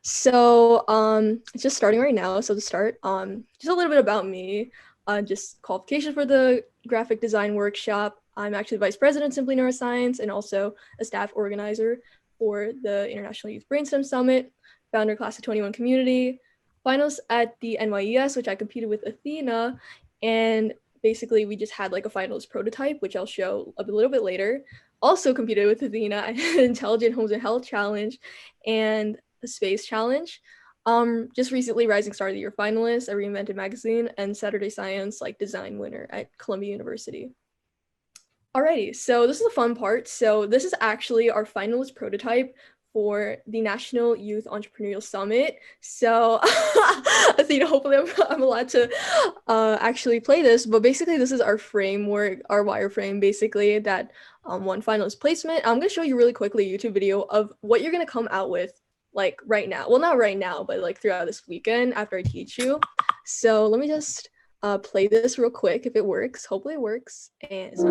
It's just starting right now. So to start, just a little bit about me. Just qualification for the graphic design workshop. I'm actually vice president, Simply Neuroscience, and also a staff organizer for the International Youth BrainSTEM Summit, founder class of 21 community, finals at the NYES, which I competed with Athena, and basically we just had like a finals prototype, which I'll show a little bit later. Also competed with Athena at an Intelligent Homes and Health Challenge, and the Space Challenge. Just recently Rising Star of the Year finalist at Reinvented Magazine and Saturday Science like design winner at Columbia University. Alrighty, so this is the fun part. So this is actually our finalist prototype for the National Youth Entrepreneurial Summit. So Athena, hopefully I'm allowed to actually play this, but basically this is our framework, our wireframe basically that won finalist placement. I'm gonna show you really quickly a YouTube video of what you're gonna come out with like right now. Well, not right now, but like throughout this weekend after I teach you. So let me just play this real quick if it works. Hopefully it works. And it's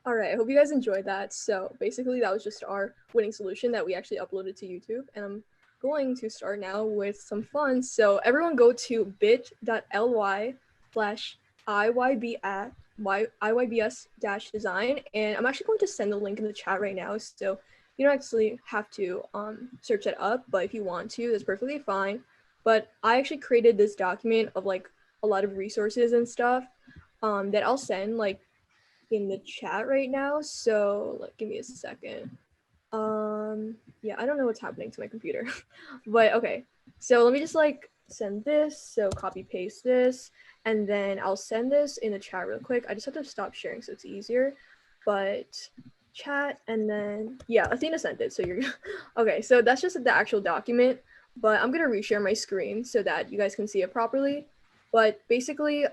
all right, I hope you guys enjoyed that. So basically that was just our winning solution that we actually uploaded to YouTube. And I'm going to start now with some fun. So everyone go to bit.ly/IYBS-design. And I'm actually going to send the link in the chat right now. So you don't actually have to search it up, but if you want to, that's perfectly fine. But I actually created this document of like a lot of resources and stuff that I'll send like in the chat right now. So like, give me a second. Yeah, I don't know what's happening to my computer, but okay. So let me just like send this. So copy paste this, and then I'll send this in the chat real quick. I just have to stop sharing so it's easier. But chat, and then yeah, Athena sent it. So you're okay. So that's just the actual document. But I'm gonna reshare my screen so that you guys can see it properly. But basically,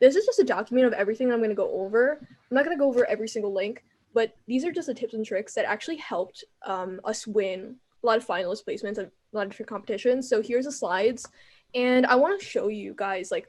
this is just a document of everything I'm going to go over. I'm not going to go over every single link, but these are just the tips and tricks that actually helped us win a lot of finalist placements at a lot of different competitions. So here's the slides, and I want to show you guys like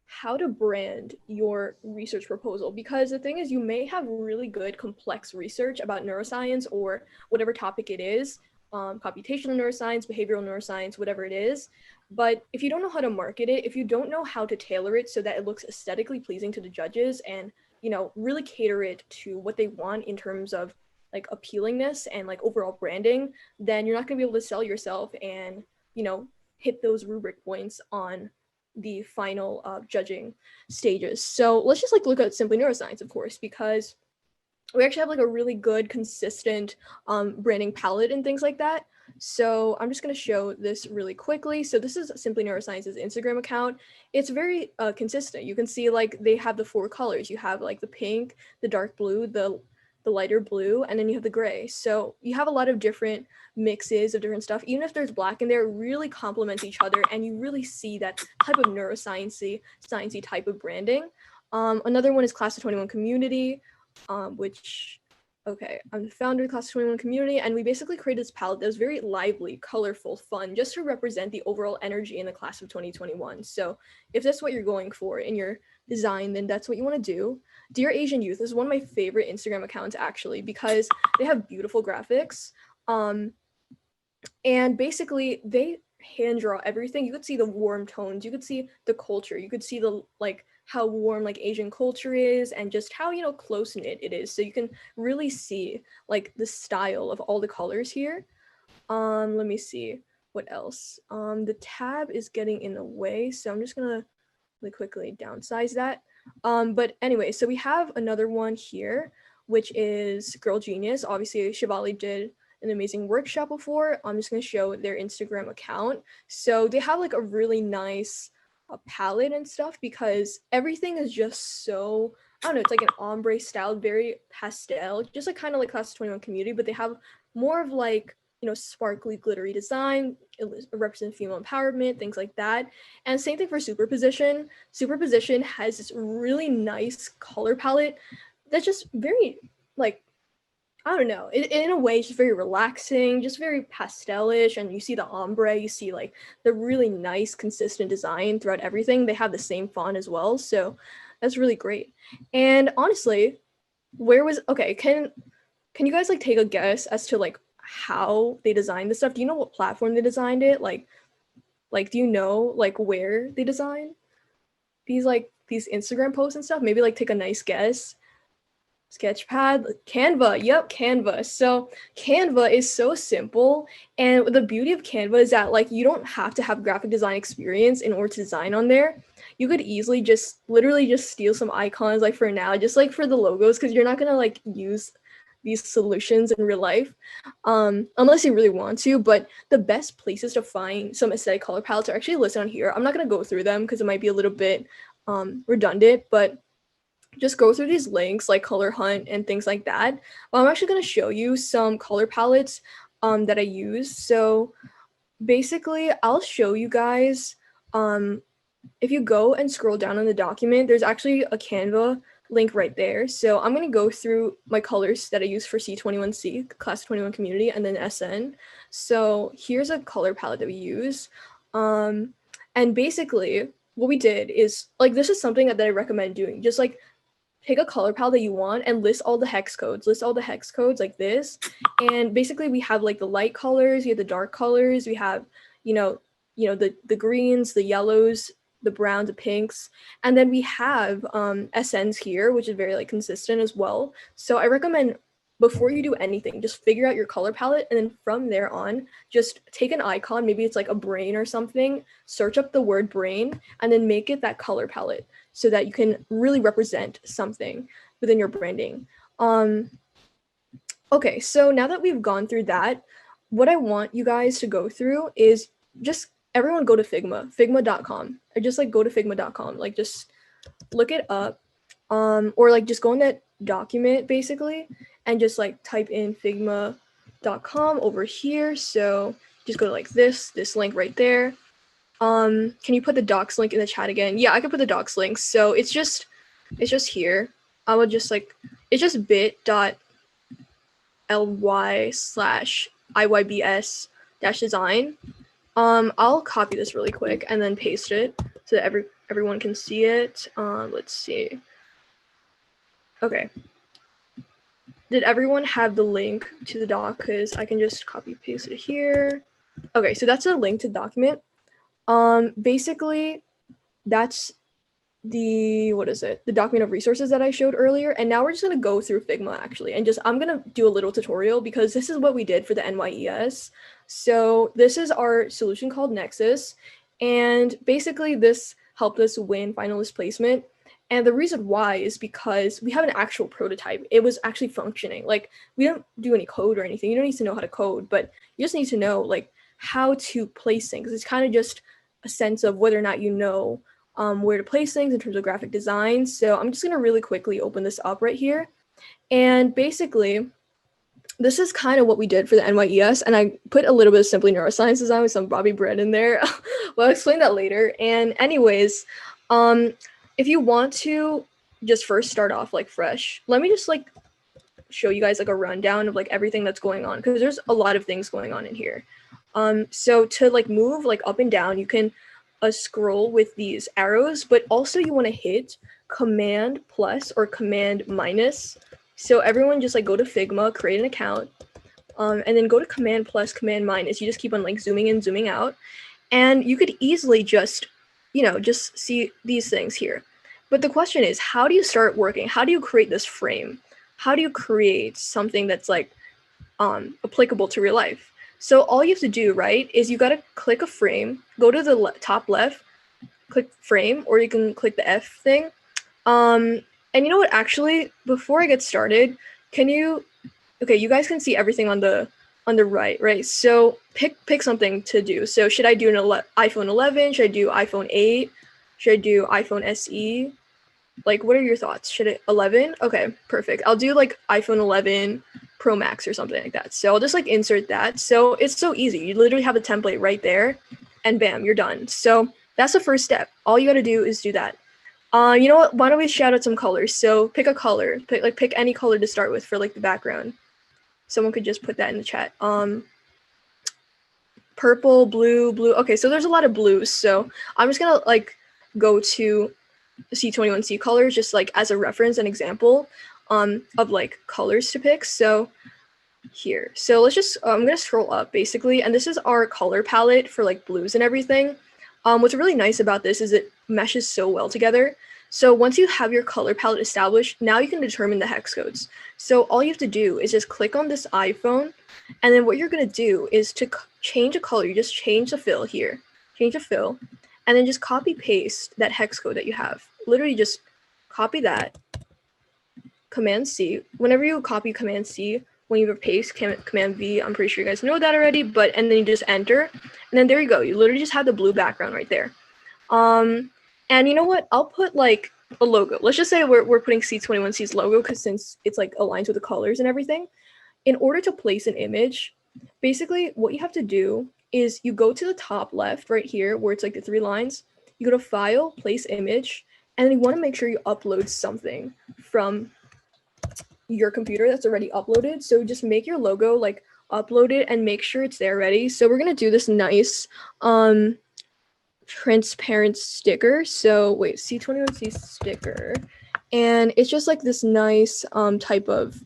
how to brand your research proposal, because the thing is you may have really good complex research about neuroscience or whatever topic it is, computational neuroscience, behavioral neuroscience, whatever it is. But if you don't know how to market it, if you don't know how to tailor it so that it looks aesthetically pleasing to the judges and, you know, really cater it to what they want in terms of like appealingness and like overall branding, then you're not going to be able to sell yourself and, you know, hit those rubric points on the final judging stages. So let's just like look at Simply Neuroscience, of course, because we actually have like a really good consistent branding palette and things like that. So I'm just going to show this really quickly. So this is Simply Neuroscience's Instagram account. It's very consistent. You can see like they have the four colors. You have like the pink, the dark blue, the lighter blue, and then you have the gray. So you have a lot of different mixes of different stuff. Even if there's black in there, it really complements each other, and you really see that type of neuroscience-y type of branding. Another one is Class of 21 Community, which, okay, I'm the founder of the Class of 21 Community, and we basically created this palette that was very lively, colorful, fun, just to represent the overall energy in the Class of 2021. So if that's what you're going for in your design, then that's what you want to do. Dear Asian Youth is one of my favorite Instagram accounts, actually, because they have beautiful graphics. And basically they hand draw everything. You could see the warm tones, you could see the culture, you could see the like how warm like Asian culture is, and just how, you know, close knit it is. So you can really see like the style of all the colors here. Let me see what else. The tab is getting in the way, so I'm just gonna really quickly downsize that. But anyway, so we have another one here, which is Girl Genius. Obviously, Shivali did an amazing workshop before. I'm just going to show their Instagram account. So they have like a really nice a palette and stuff, because everything is just so, I don't know, it's like an ombre style, very pastel, just like kind of like Class of 21 community, but they have more of like, you know, sparkly, glittery design. It represents female empowerment, things like that. And same thing for Superposition. Superposition has this really nice color palette that's just very like, I don't know, in a way, it's just very relaxing, just very pastelish. And you see the ombre, you see like the really nice, consistent design throughout everything. They have the same font as well. So that's really great. And honestly, can you guys like take a guess as to like how they designed this stuff? Do you know what platform they designed it? Like do you know like where they designed these Instagram posts and stuff? Maybe like take a nice guess. Sketchpad, Canva. Yep, Canva. So Canva is so simple, and the beauty of Canva is that like you don't have to have graphic design experience in order to design on there. You could easily just literally just steal some icons like for now, just like for the logos, because you're not gonna like use these solutions in real life, unless you really want to. But the best places to find some aesthetic color palettes are actually listed on here. I'm not gonna go through them because it might be a little bit redundant, but just go through these links like Color Hunt and things like that. Well, I'm actually going to show you some color palettes that I use. So basically, I'll show you guys, if you go and scroll down on the document, there's actually a Canva link right there. So I'm going to go through my colors that I use for C21C, Class 21 Community, and then SN. So here's a color palette that we use. And basically, what we did is, like, this is something that I recommend doing. Just, like, pick a color palette that you want and list all the hex codes like this. And basically we have like the light colors, we have the dark colors, we have, the greens, the yellows, the browns, the pinks, and then we have SNs here, which is very like consistent as well. So I recommend, before you do anything, just figure out your color palette, and then from there on, just take an icon, maybe it's like a brain or something, search up the word brain, and then make it that color palette so that you can really represent something within your branding. Okay, so now that we've gone through that, what I want you guys to go through is just everyone go to figma.com, or just like go to figma.com, like just look it up, or like just go in that document basically and just like type in figma.com over here. So just go to like this link right there. Can you put the docs link in the chat again? Yeah, I can put the docs link. So it's just here. I would just like, it's just bit.ly/IYBS-design. I'll copy this really quick and then paste it so that everyone can see it. Let's see. Okay. Did everyone have the link to the doc? Because I can just copy paste it here. Okay, so that's a link to the document. Basically, that's the document of resources that I showed earlier. And now we're just gonna go through Figma actually, and I'm gonna do a little tutorial because this is what we did for the NYES. So this is our solution called Nexus. And basically this helped us win finalist placement. And the reason why is because we have an actual prototype. It was actually functioning. Like, we don't do any code or anything. You don't need to know how to code, but you just need to know like how to place things. It's kind of just a sense of whether or not you know where to place things in terms of graphic design. So I'm just gonna really quickly open this up right here. And basically, this is kind of what we did for the NYES, and I put a little bit of Simply Neuroscience Design with some Bobby Bread in there. Well, I'll explain that later. And anyways, if you want to just first start off like fresh, let me just like show you guys like a rundown of like everything that's going on, because there's a lot of things going on in here. So to like move like up and down, you can scroll with these arrows, but also you want to hit Command plus or Command minus. So everyone just like go to Figma, create an account, and then go to Command plus, Command minus. You just keep on like zooming in, zooming out, and you could easily just, just see these things here. But the question is, how do you start working? How do you create this frame? How do you create something that's like applicable to real life? So all you have to do, right, is you got to click a frame, go to the top left, click frame, or you can click the F thing. And you know what, actually, before I get started, you guys can see everything on the right, right? So pick something to do. So should I do an iPhone 11? Should I do iPhone 8? Should I do iPhone SE? Like, what are your thoughts? Should it 11? Okay, perfect. I'll do like iPhone 11 Pro Max or something like that. So I'll just like insert that. So it's so easy. You literally have a template right there and bam, you're done. So that's the first step. All you got to do is do that. You know what? Why don't we shout out some colors? So pick a color. Pick any color to start with for like the background. Someone could just put that in the chat. Purple, blue. Okay, so there's a lot of blues. So I'm just gonna like go to C21C colors just like as a reference and example of like colors to pick. So here, so let's just I'm gonna scroll up basically, and this is our color palette for like blues and everything. What's really nice about this is it meshes so well together. So once you have your color palette established, now you can determine the hex codes. So all you have to do is just click on this iPhone, and then what you're gonna do is to change a color. You just change the fill here, change the fill, and then just copy paste that hex code that you have. Literally just copy that, Command C. Whenever you copy Command C, when you paste Command V, I'm pretty sure you guys know that already, and then you just enter, and then there you go. You literally just have the blue background right there. And you know what? I'll put like a logo. Let's just say we're putting C21C's logo because since it's like aligns with the colors and everything. In order to place an image, basically what you have to do is you go to the top left right here where it's like the 3 lines. You go to File, Place Image, and then you want to make sure you upload something from your computer that's already uploaded. So just make your logo like upload it and make sure it's there ready. So we're gonna do this nice transparent sticker. So wait, C21C sticker, and it's just like this nice type of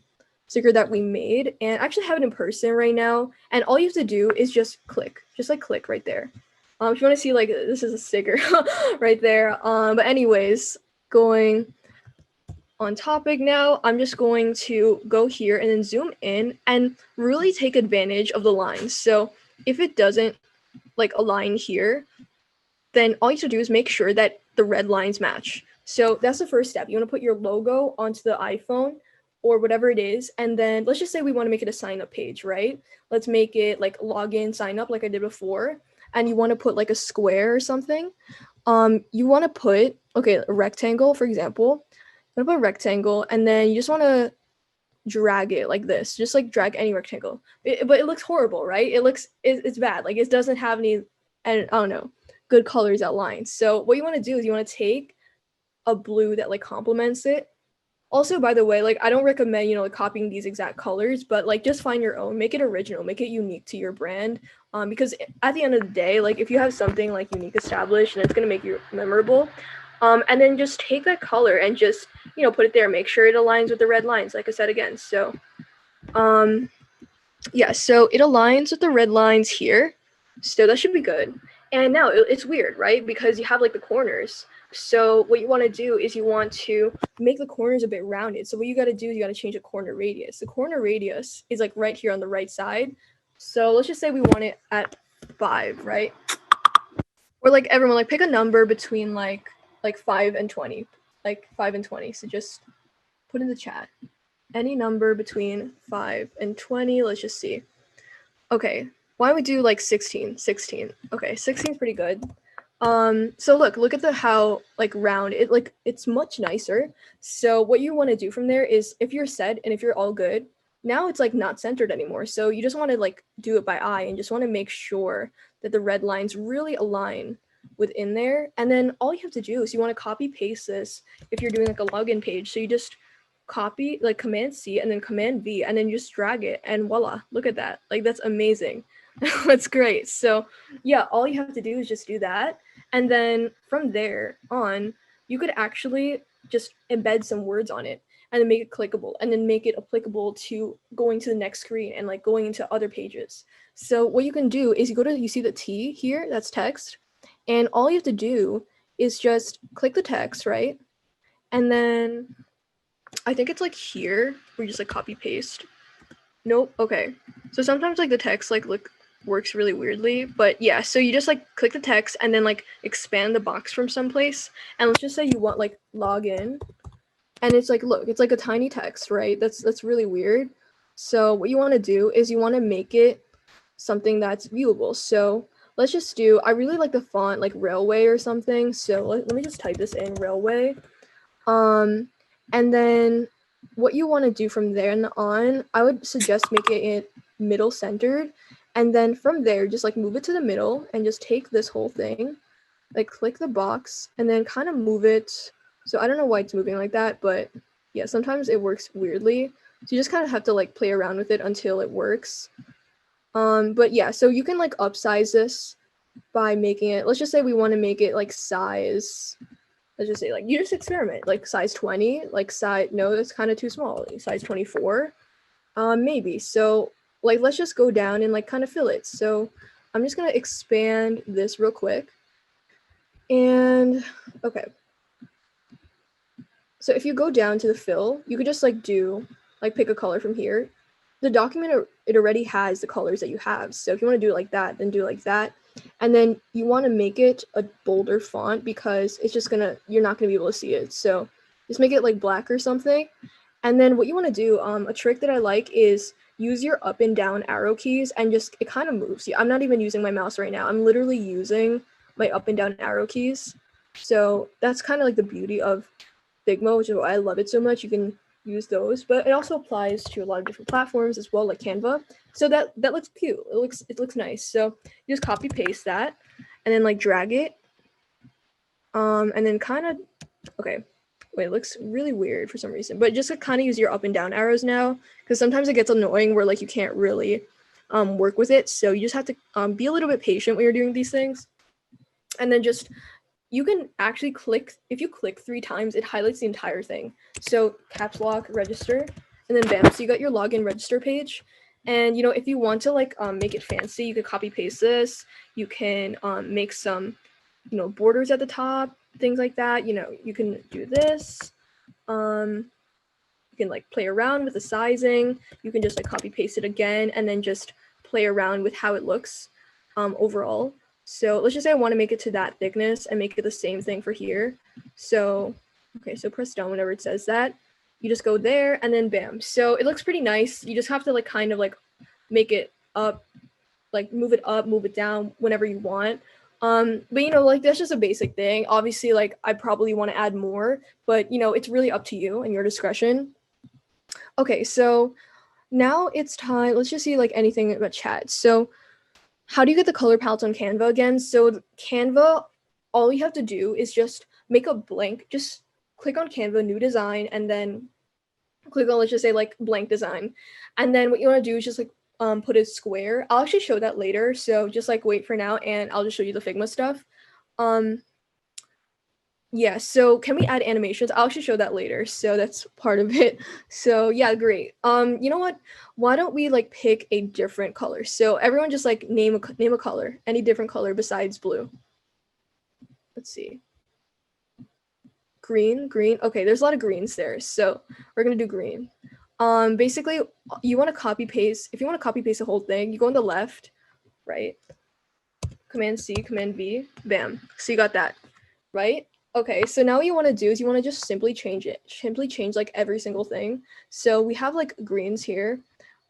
sticker that we made, and I actually have it in person right now, and all you have to do is just click right there. If you want to see like this is a sticker right there, but anyways, going on topic now, I'm just going to go here and then zoom in and really take advantage of the lines. So if it doesn't like align here, then all you have to do is make sure that the red lines match. So that's the first step. You want to put your logo onto the iPhone or whatever it is. And then let's just say we want to make it a sign up page, right? Let's make it like login, sign up like I did before. And you want to put like a square or something. You want to put, okay, a rectangle, for example. You want to put a rectangle and then you just want to drag it like this. Just like drag any rectangle. But it looks horrible, right? It's bad. Like it doesn't have any, and I don't know, good colors outlined. So what you want to do is you want to take a blue that like complements it. Also, by the way, like I don't recommend, you know, like copying these exact colors, but like just find your own, make it original, make it unique to your brand. Because at the end of the day, like if you have something like unique established and it's gonna make you memorable, and then just take that color and just, you know, put it there, make sure it aligns with the red lines, like I said again. So yeah, so it aligns with the red lines here. So that should be good. And now it's weird, right? Because you have like the corners. So what you want to do is you want to make the corners a bit rounded. So what you got to do is you got to change the corner radius. The corner radius is like right here on the right side. So let's just say we want it at 5, right? Or like everyone, like pick a number between like 5 and 20, like 5 and 20. So just put in the chat any number between 5 and 20. Let's just see. Okay, why don't we do like 16? Okay, 16 is pretty good. So look at the how like round it, like it's much nicer. So what you want to do from there is if you're set and if you're all good, now it's like not centered anymore. So you just want to like do it by eye and just want to make sure that the red lines really align within there. And then all you have to do is you want to copy paste this if you're doing like a login page. So you just copy like Command C and then Command V and then you just drag it and voila, look at that. Like that's amazing. That's great. So yeah, all you have to do is just do that. And then from there on, you could actually just embed some words on it and then make it clickable and then make it applicable to going to the next screen and like going into other pages. So what you can do is you see the T here, that's text. And all you have to do is just click the text, right? And then I think it's like here, where you just like copy paste. Nope, okay. So sometimes like the text like works really weirdly, but yeah, so you just like click the text and then like expand the box from someplace, and let's just say you want like login, and it's like, look, it's like a tiny text, right? That's really weird. So what you want to do is you want to make it something that's viewable. So let's just do, I really like the font like Railway or something. So let me just type this in, Railway. And then what you want to do from there and on, I would suggest making it middle centered. And then from there, just like move it to the middle and just take this whole thing, like click the box and then kind of move it. So I don't know why it's moving like that, but yeah, sometimes it works weirdly. So you just kind of have to like play around with it until it works. But yeah, so you can like upsize this by making it, let's just say we want to make it like size, let's just say like you just experiment, like size 20, like size, no, that's kind of too small, like size 24, maybe. So like, let's just go down and like kind of fill it. So I'm just gonna expand this real quick. And okay. So if you go down to the fill, you could just like do, like pick a color from here. The document, it already has the colors that you have. So if you want to do it like that, then do it like that. And then you want to make it a bolder font because it's just gonna, you're not gonna be able to see it. So just make it like black or something. And then what you want to do, a trick that I like is use your up and down arrow keys and just, it kind of moves. I'm not even using my mouse right now. I'm literally using my up and down arrow keys. So that's kind of like the beauty of Figma, which is why I love it so much. You can use those, but it also applies to a lot of different platforms as well, like Canva. So that looks cute. It looks nice. So you just copy paste that, and then like drag it, and then kind of, okay, wait, it looks really weird for some reason. But just to kind of use your up and down arrows now, because sometimes it gets annoying where like you can't really work with it. So you just have to be a little bit patient when you're doing these things, and then just. You can actually click, if you click 3 times, it highlights the entire thing. So caps lock, register, and then bam, so you got your login register page. And you know, if you want to like make it fancy, you could copy paste this. You can make some, you know, borders at the top, things like that. You know, you can do this. You can like play around with the sizing. You can just like copy paste it again and then just play around with how it looks overall. So let's just say I want to make it to that thickness and make it the same thing for here. So, okay, so press down whenever it says that. You just go there and then bam. So it looks pretty nice. You just have to like kind of like make it up, like move it up, move it down whenever you want. But you know, like that's just a basic thing. Obviously, like I probably want to add more, but you know, it's really up to you and your discretion. Okay, so now it's time. Let's just see like anything about chat. So how do you get the color palettes on Canva again? So Canva, all you have to do is just make a blank, just click on Canva, new design, and then click on, let's just say like blank design. And then what you want to do is just like put a square. I'll actually show that later. So just like wait for now and I'll just show you the Figma stuff. Yeah, so can we add animations? I'll actually show that later. So that's part of it. So yeah, great. You know what? Why don't we like pick a different color? So everyone just like name a color, any different color besides blue. Let's see. Green. Okay, there's a lot of greens there. So we're gonna do green. Basically you want to copy paste. If you want to copy paste the whole thing, you go on the left, right? Command C, Command V, bam. So you got that, right? Okay, so now what you want to do is you want to just simply change it. Simply change like every single thing. So we have like greens here.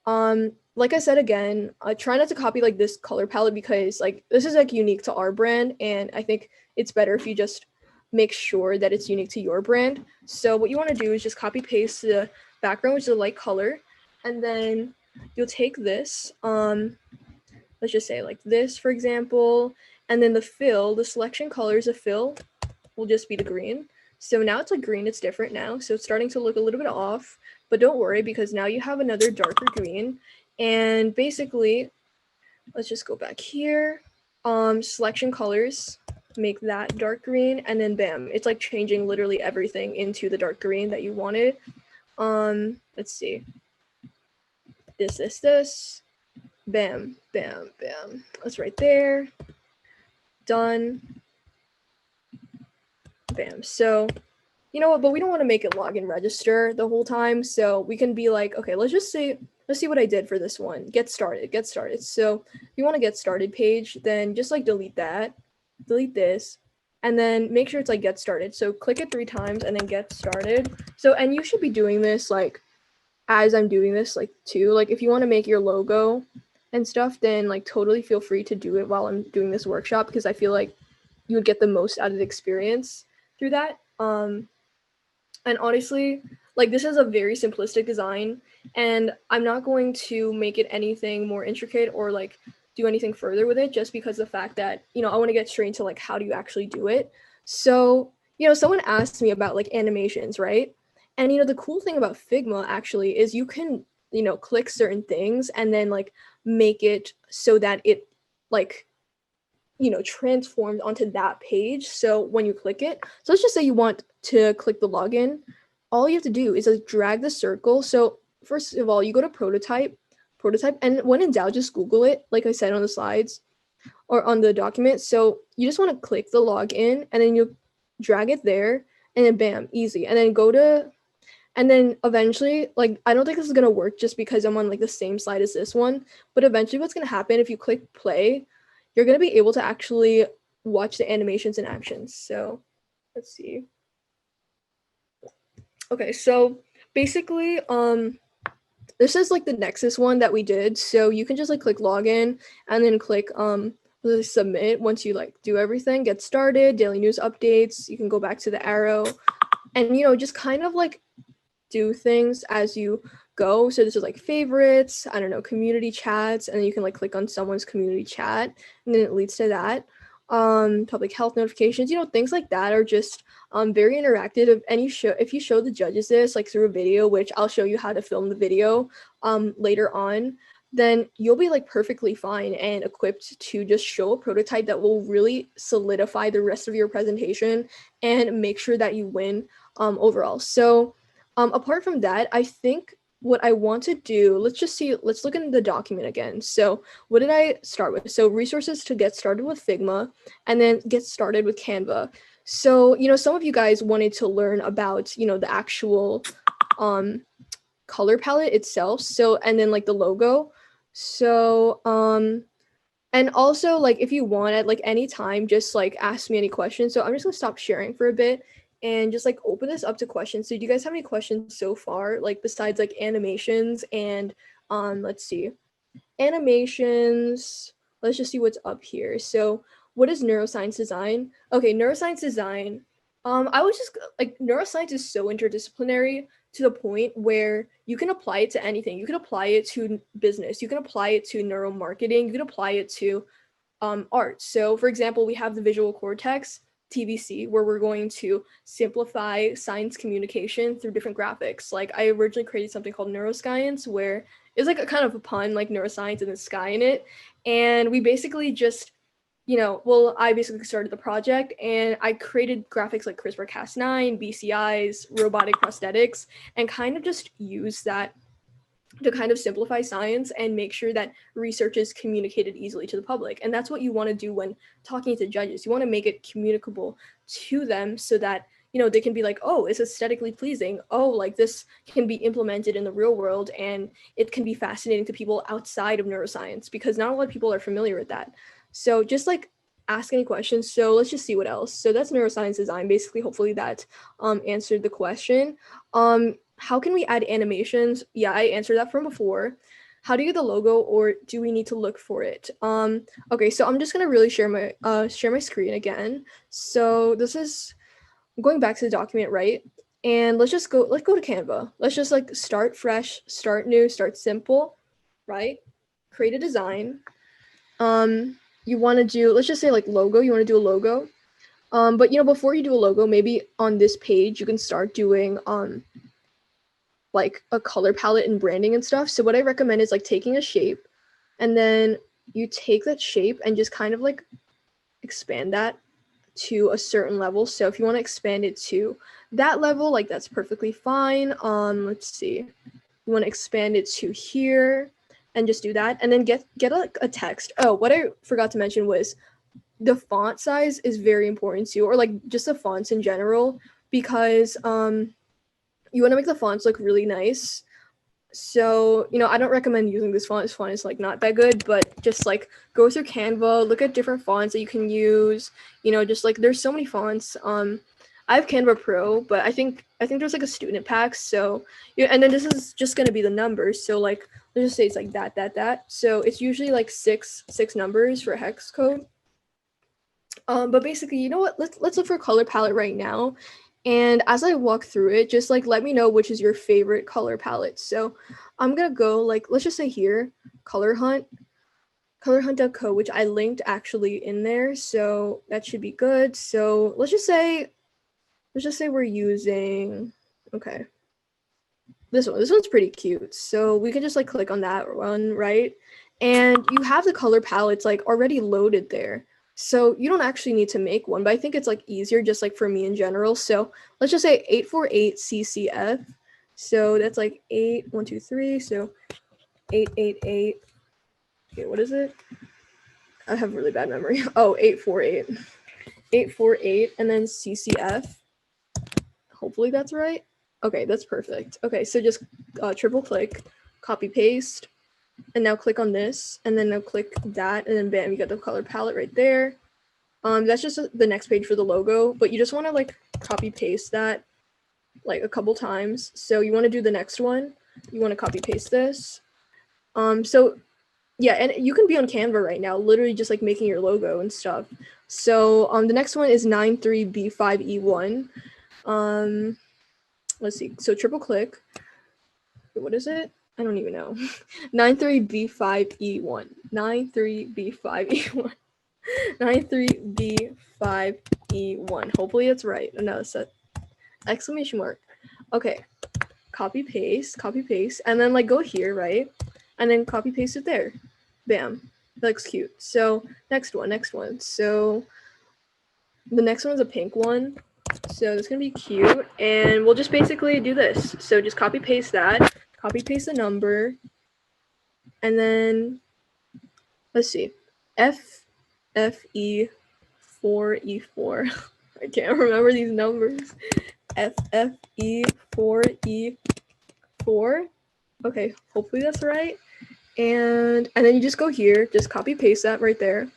Like I said again, try not to copy like this color palette because like this is like unique to our brand, and I think it's better if you just make sure that it's unique to your brand. So what you want to do is just copy paste the background, which is a light color, and then you'll take this, let's just say like this, for example, and then the fill, the selection colors of fill will just be the green. So now it's like green, it's different now. So it's starting to look a little bit off, but don't worry because now you have another darker green. And basically, let's just go back here. Selection colors, make that dark green, and then bam, it's like changing literally everything into the dark green that you wanted. Let's see. This. Bam. That's right there. Done. Bam. So, you know what, but we don't want to make it login register the whole time. So we can be like, okay, let's see what I did for this one. Get started. So if you want to get started page, then just like delete that, delete this, and then make sure it's like get started. So click it 3 times and then get started. So, and you should be doing this like as I'm doing this like too. Like if you want to make your logo, and stuff, then like totally feel free to do it while I'm doing this workshop, because I feel like you would get the most out of the experience through that. And honestly, like this is a very simplistic design, and I'm not going to make it anything more intricate or like do anything further with it, just because of the fact that, you know, I want to get straight into like how do you actually do it. So, you know, someone asked me about like animations, right? And you know, the cool thing about Figma actually is you can, you know, click certain things and then like make it so that it like, you know, transformed onto that page. So when you click it, so let's just say you want to click the login, all you have to do is like drag the circle. So first of all, you go to prototype, and when in doubt, just Google it, like I said on the slides or on the document. So you just want to click the login and then you drag it there, and then bam, easy. And then go to, and then eventually, like, I don't think this is going to work just because I'm on like the same slide as this one, but eventually what's going to happen if you click play, you're going to be able to actually watch the animations in action. So let's see. Okay, so basically, this is like the Nexus one that we did. So you can just like click login and then click submit. Once you like do everything, get started, daily news updates, you can go back to the arrow and, you know, just kind of like do things as you go. So this is like favorites, I don't know, community chats, and then you can like click on someone's community chat and then it leads to that. Public health notifications, you know, things like that are just very interactive. And if you show the judges this like through a video, which I'll show you how to film the video later on, then you'll be like perfectly fine and equipped to just show a prototype that will really solidify the rest of your presentation and make sure that you win overall. So apart from that, I think what I want to do, let's look in the document again. So what did I start with? So resources to get started with Figma, and then get started with Canva. So, you know, some of you guys wanted to learn about, you know, the actual color palette itself. So, and then like the logo. So, and also like if you want at like any time, just like ask me any questions. So I'm just gonna stop sharing for a bit and just like open this up to questions. So do you guys have any questions so far, like besides like animations and let's see, animations, let's just see what's up here. So what is neuroscience design? Okay, neuroscience design, I was just like, neuroscience is so interdisciplinary to the point where you can apply it to anything. You can apply it to business, you can apply it to neuromarketing, you can apply it to art. So for example, we have the visual cortex, TVC, where we're going to simplify science communication through different graphics. Like I originally created something called neuroscience, where it's like a kind of a pun, like neuroscience and the sky in it. And we basically just, you know, well, I basically started the project and I created graphics like CRISPR-Cas9, BCIs, robotic prosthetics, and kind of just use that to kind of simplify science and make sure that research is communicated easily to the public. And that's what you want to do when talking to judges. You want to make it communicable to them so that, you know, they can be like, oh, it's aesthetically pleasing. Oh, like this can be implemented in the real world and it can be fascinating to people outside of neuroscience, because not a lot of people are familiar with that. So just like ask any questions. So let's just see what else. So that's neuroscience design. Basically, hopefully that answered the question. How can we add animations? Yeah, I answered that from before. How do you get the logo, or do we need to look for it? Okay, so I'm just gonna really share my screen again. So this is going back to the document, right? And let's go to Canva. Let's just like start fresh, start new, start simple, right? Create a design. You want to do, let's just say like logo. You want to do a logo. But you know, before you do a logo, maybe on this page you can start doing like a color palette and branding and stuff. So what I recommend is like taking a shape, and then you take that shape and just kind of like expand that to a certain level. So if you want to expand it to that level, like that's perfectly fine. Let's see. You want to expand it to here and just do that, and then get a text. Oh, what I forgot to mention was the font size is very important too, or like just the fonts in general, because you want to make the fonts look really nice. So, you know, I don't recommend using this font. This font is like not that good, but just like go through Canva, look at different fonts that you can use. You know, just like there's so many fonts. I have Canva Pro, but I think there's like a student pack. So, yeah, and then this is just gonna be the numbers. So like let's just say it's like that. So it's usually like six numbers for hex code. But basically, you know what? Let's look for a color palette right now. And as I walk through it, just like let me know which is your favorite color palette. So I'm gonna go like, let's just say here, color hunt.co, which I linked actually in there. So that should be good. So let's just say we're using, okay, this one's pretty cute. So we can just like click on that one, right? And you have the color palettes like already loaded there. So you don't actually need to make one, but I think it's like easier just like for me in general. So let's just say 848 CCF. So that's like 8, 1, 2, 3. So 888. Okay, what is it? I have really bad memory. Oh, 848. 848 and then CCF. Hopefully that's right. Okay, that's perfect. Okay, so just triple click, copy paste, and now click on this, and then now click that, and then bam, you got the color palette right there. That's just the next page for the logo, but you just want to like copy paste that like a couple times. So you want to do the next one. You want to copy paste this. So yeah, and you can be on Canva right now, literally just like making your logo and stuff. So the next one is 93B5E1. Let's see. So triple click. What is it? I don't even know. 93B5E1. 93B5E1. 93B5E1. Hopefully it's right. No, set exclamation mark. Okay. Copy paste, and then like go here, right? And then copy paste it there. Bam. That looks cute. So next one. So the next one is a pink one. So that's gonna be cute. And we'll just basically do this. So just copy paste that, copy paste the number, and then let's see. FFE4E4. I can't remember these numbers. FFE4E4. Okay, hopefully that's right. And then you just go here, just copy paste that right there.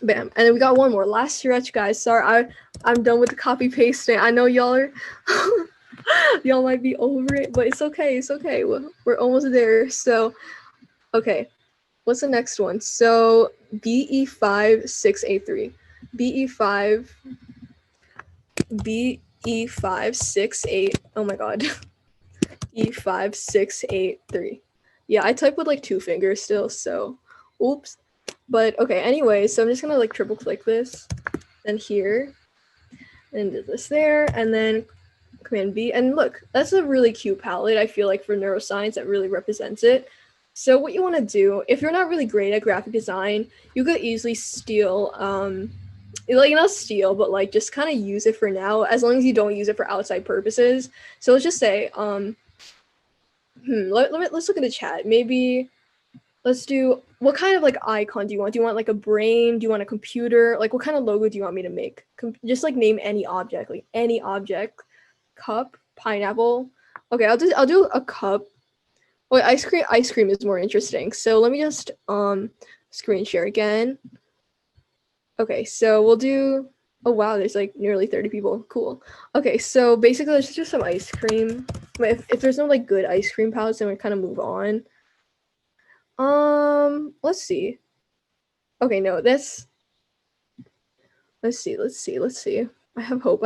Bam. And then we got one more. Last stretch, guys. Sorry, I'm done with the copy pasting. I know y'all are y'all might be over it, but it's okay. It's okay. We're almost there. So okay. What's the next one? So BE5683. BE5683. Oh my god. E5683. Yeah, I type with like 2 fingers still, so oops. But okay, anyway, so I'm just gonna like triple click this, then here, and this there, and then Command B. And look, that's a really cute palette, I feel like, for neuroscience that really represents it. So what you want to do, if you're not really great at graphic design, you could easily steal, like not steal, but like just kind of use it for now, as long as you don't use it for outside purposes. So let's just say, let's look at the chat. Maybe let's do, what kind of like icon do you want? Do you want like a brain? Do you want a computer? Like what kind of logo do you want me to make? Just like name any object, like any object. Cup, pineapple. Okay, I'll do a cup. Wait, ice cream is more interesting. So let me just screen share again. Okay, so we'll do, oh wow, there's like nearly 30 people. Cool. Okay, so basically let's just do some ice cream. If there's no like good ice cream palettes, then we kind of move on. Let's see. Okay, no, let's see. I have hope.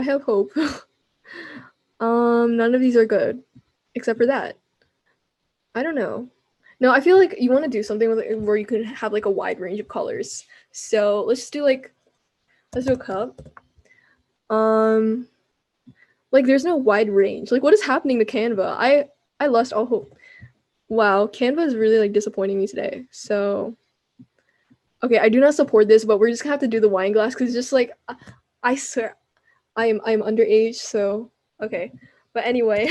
None of these are good, except for that. I don't know. No, I feel like you want to do something with it where you can have like a wide range of colors. So let's do a cup. Like there's no wide range. Like what is happening to Canva? I lost all hope. Wow, Canva is really like disappointing me today. So okay, I do not support this, but we're just gonna have to do the wine glass because just like I swear I'm underage, so okay. But anyway.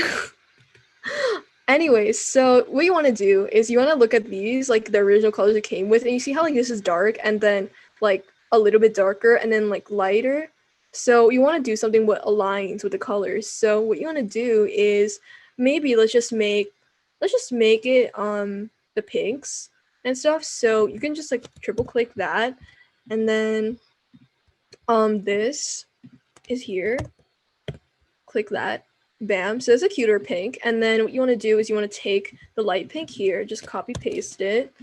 Anyways, so what you want to do is you want to look at these, like the original colors it came with, and you see how like this is dark and then like a little bit darker and then like lighter. So you want to do something what aligns with the colors. So what you want to do is maybe let's just make it the pinks and stuff. So you can just like triple click that, and then this is here. Click that. bam, so it's a cuter pink. And then what you want to do is you want to take the light pink here, just copy paste it,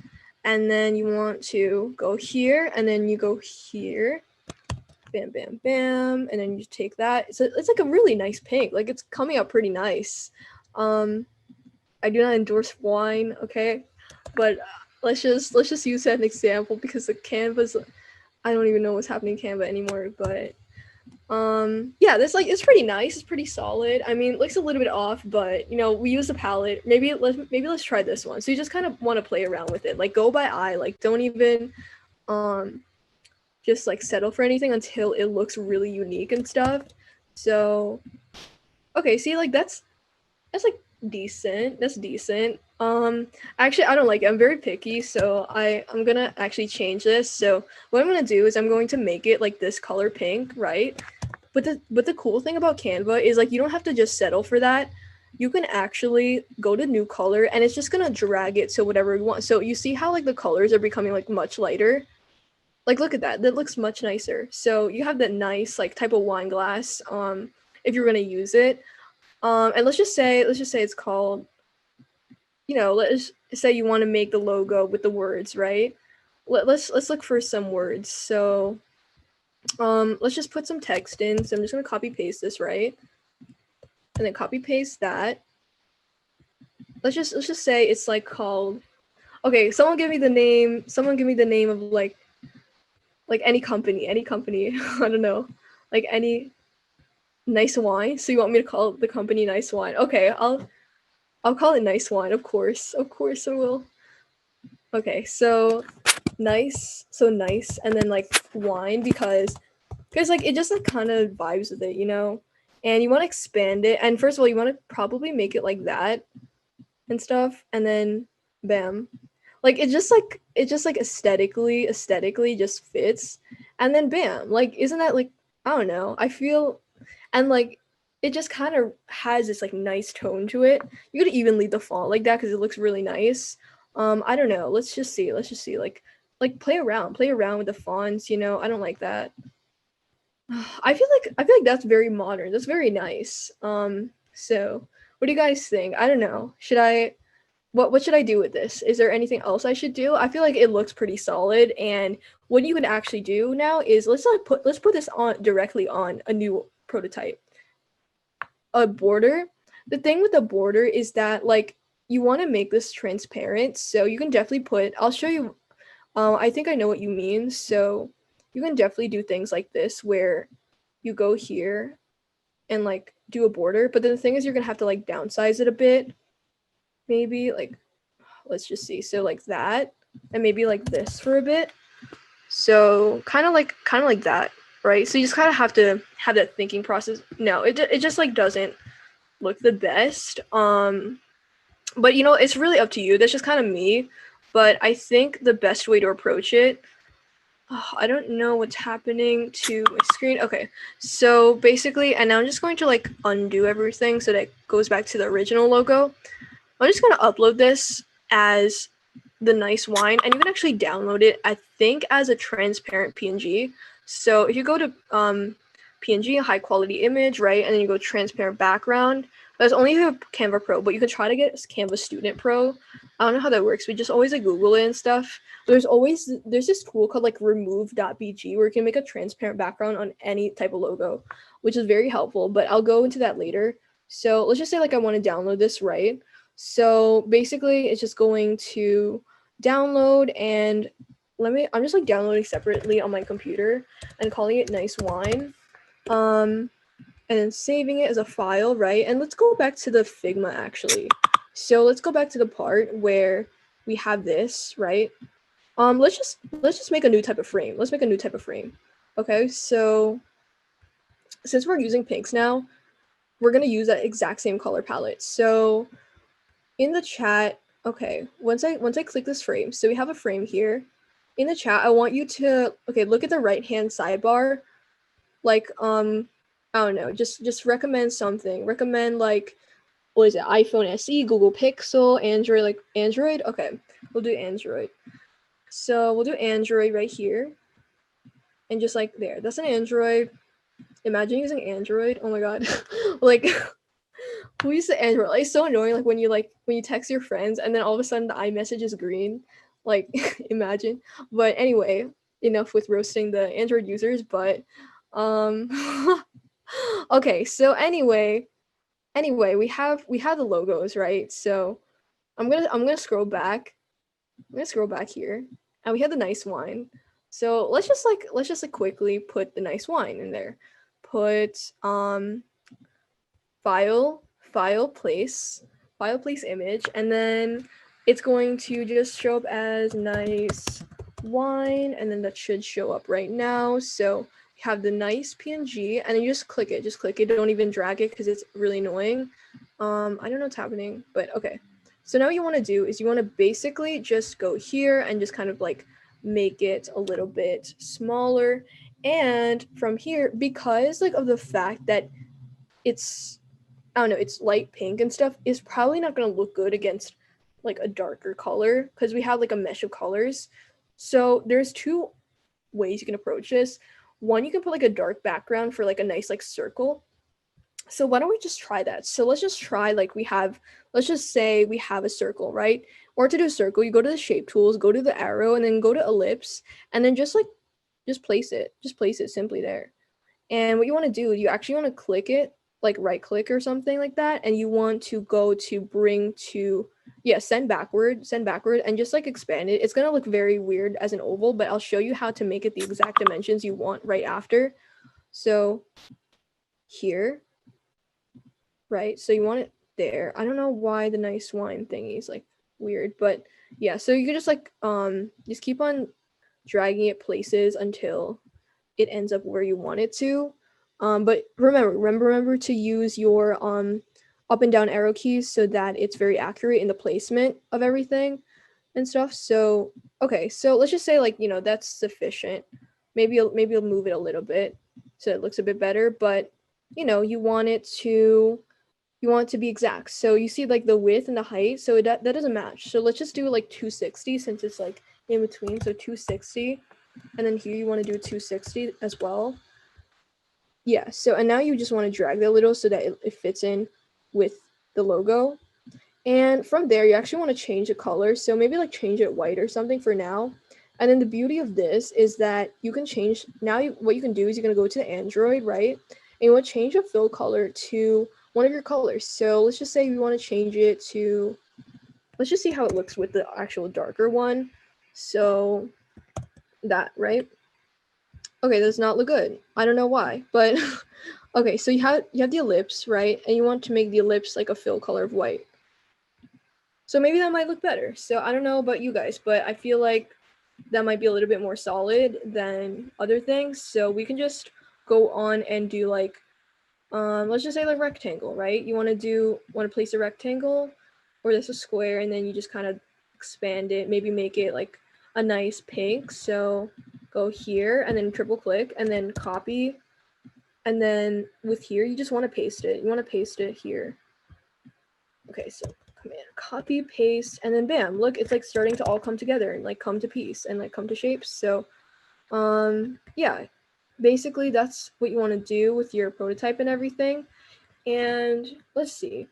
and then you want to go here, and then you go here, bam, bam, bam, and then you take that. It's like a really nice pink. Like, it's coming out pretty nice. I do not endorse wine, okay, but let's just use that as an example, because the Canva's, I don't even know what's happening in Canva anymore, but yeah, this, like, it's pretty nice. It's pretty solid. I mean, it looks a little bit off, but, you know, we use the palette. Maybe let's try this one. So you just kind of want to play around with it, like, go by eye, like, don't even just like settle for anything until it looks really unique and stuff. So okay, see, like, that's like decent. That's decent. Actually, I don't like it. I'm very picky, so I'm gonna actually change this. So what I'm gonna do is I'm going to make it like this color pink, right? But the cool thing about Canva is, like, you don't have to just settle for that. You can actually go to new color, and it's just gonna drag it to whatever you want. So you see how, like, the colors are becoming, like, much lighter. Like, look at that. That looks much nicer. So you have that nice, like, type of wine glass. If you're gonna use it. And let's just say it's called, you know, let's say you want to make the logo with the words, right? Let's look for some words. So let's just put some text in. So I'm just gonna copy paste this, right? And then copy paste that. Let's just say it's like called, okay, someone give me the name of like any company. I don't know. Like any nice wine. So you want me to call the company Nice Wine? Okay, I'll call it Nice Wine, of course. Of course I will. Okay, so nice, and then like wine, because like it just like kind of vibes with it, you know? And you want to expand it, and first of all you want to probably make it like that and stuff, and then bam. Like it just like aesthetically just fits. And then bam. Like, isn't that, like, I don't know. I feel, and like it just kind of has this like nice tone to it. You could even leave the font like that because it looks really nice. I don't know. Let's just see. Like play around with the fonts, you know. I don't like that. I feel like that's very modern. That's very nice. So what do you guys think? I don't know. Should I what should I do with this? Is there anything else I should do? I feel like it looks pretty solid, and what you can actually do now is let's put this on directly on a new prototype. A border. The thing with the border is that, like, you want to make this transparent, so you can definitely put, I'll show you, I think I know what you mean. So you can definitely do things like this where you go here and like do a border, but then the thing is you're gonna have to like downsize it a bit. Maybe like, let's just see. So like that, and maybe like this for a bit. So kind of like that, right? So you just kind of have to have that thinking process. No, it just like doesn't look the best. But you know, it's really up to you. That's just kind of me. But I think the best way to approach it, I don't know what's happening to my screen. Okay, so basically, and now I'm just going to like undo everything so that it goes back to the original logo. I'm just going to upload this as the Nice Wine, and you can actually download it, I think, as a transparent PNG. So if you go to PNG, high quality image, right, and then you go transparent background, that's only if you have Canva Pro, but you can try to get Canva Student Pro. I don't know how that works. We just always like Google it and stuff. There's this tool called like remove.bg where you can make a transparent background on any type of logo, which is very helpful, but I'll go into that later. So let's just say like I want to download this, right? So basically it's just going to download, and I'm just like downloading separately on my computer and calling it Nice Wine. And then saving it as a file, right? And let's go back to the Figma actually. So let's go back to the part where we have this, right? Let's just make a new type of frame. Let's make a new type of frame. Okay, so since we're using pinks now, we're gonna use that exact same color palette. So in the chat, okay, once I click this frame, so we have a frame here. In the chat, I want you to, okay, look at the right-hand sidebar. Like, I don't know, just recommend something. Recommend like, what is it? iPhone SE, Google Pixel, Android, like Android? Okay, we'll do Android. So we'll do Android right here. And just like there, that's an Android. Imagine using Android. Oh my God. Like, Who uses Android? Like, it's so annoying. Like when you text your friends and then all of a sudden the iMessage is green. Like imagine. But anyway, enough with roasting the Android users. But okay. So anyway, we have the logos, right? So I'm gonna scroll back. I'm gonna scroll back here, and we have the nice wine. So let's just quickly put the nice wine in there. Put file file place image, and then it's going to just show up as nice wine, and then that should show up right now. So you have the nice PNG, and then you just click it, don't even drag it because it's really annoying. I don't know what's happening, but okay. So now what you want to do is you want to basically just go here and just kind of like make it a little bit smaller. And from here, because like of the fact that it's, I don't know, it's light pink and stuff, is probably not going to look good against like a darker color because we have like a mesh of colors. So there's two ways you can approach this. One, you can put like a dark background for like a nice like circle. So why don't we just try that? So let's just try like let's just say we have a circle, right? Or to do a circle, you go to the shape tools, go to the arrow, and then go to ellipse, and then just place it. Just place it simply there. And what you want to do, you actually want to click it, like right click or something like that, and you want to go to bring to, yeah, send backward, and just like expand it. It's gonna look very weird as an oval, but I'll show you how to make it the exact dimensions you want right after. So here, right? So you want it there. I don't know why the nice wine thingy is like weird, but yeah, so you can just keep on dragging it places until it ends up where you want it to. But remember to use your up and down arrow keys so that it's very accurate in the placement of everything and stuff. So okay, so let's just say like, that's sufficient. Maybe you'll move it a little bit so it looks a bit better, but you want it to be exact. So you see like the width and the height, so that doesn't match. So let's just do like 260 since it's like in between. So 260, and then here you want to do 260 as well. Yeah, so and now you just want to drag that a little so that it fits in with the logo. And from there, you actually want to change the color. So maybe like change it white or something for now. And then the beauty of this is that you can change, now what you can do is you're going to go to Android, right? And you want to change the fill color to one of your colors. So let's just say we want to change it to, let's just see how it looks with the actual darker one. So that, right? Okay, that does not look good. I don't know why, but okay, so you have the ellipse, right? And you want to make the ellipse like a fill color of white. So maybe that might look better. So I don't know about you guys, but I feel like that might be a little bit more solid than other things. So we can just go on and do like, let's just say like rectangle, right? You want to place a rectangle or just a square, and then you just kind of expand it, maybe make it like a nice pink. So go here and then triple click and then copy. And then with here, you just want to paste it. You want to paste it here. Okay, so command copy, paste, and then bam, look, it's like starting to all come together and like come to piece and like come to shapes. So yeah, basically that's what you want to do with your prototype and everything. And let's see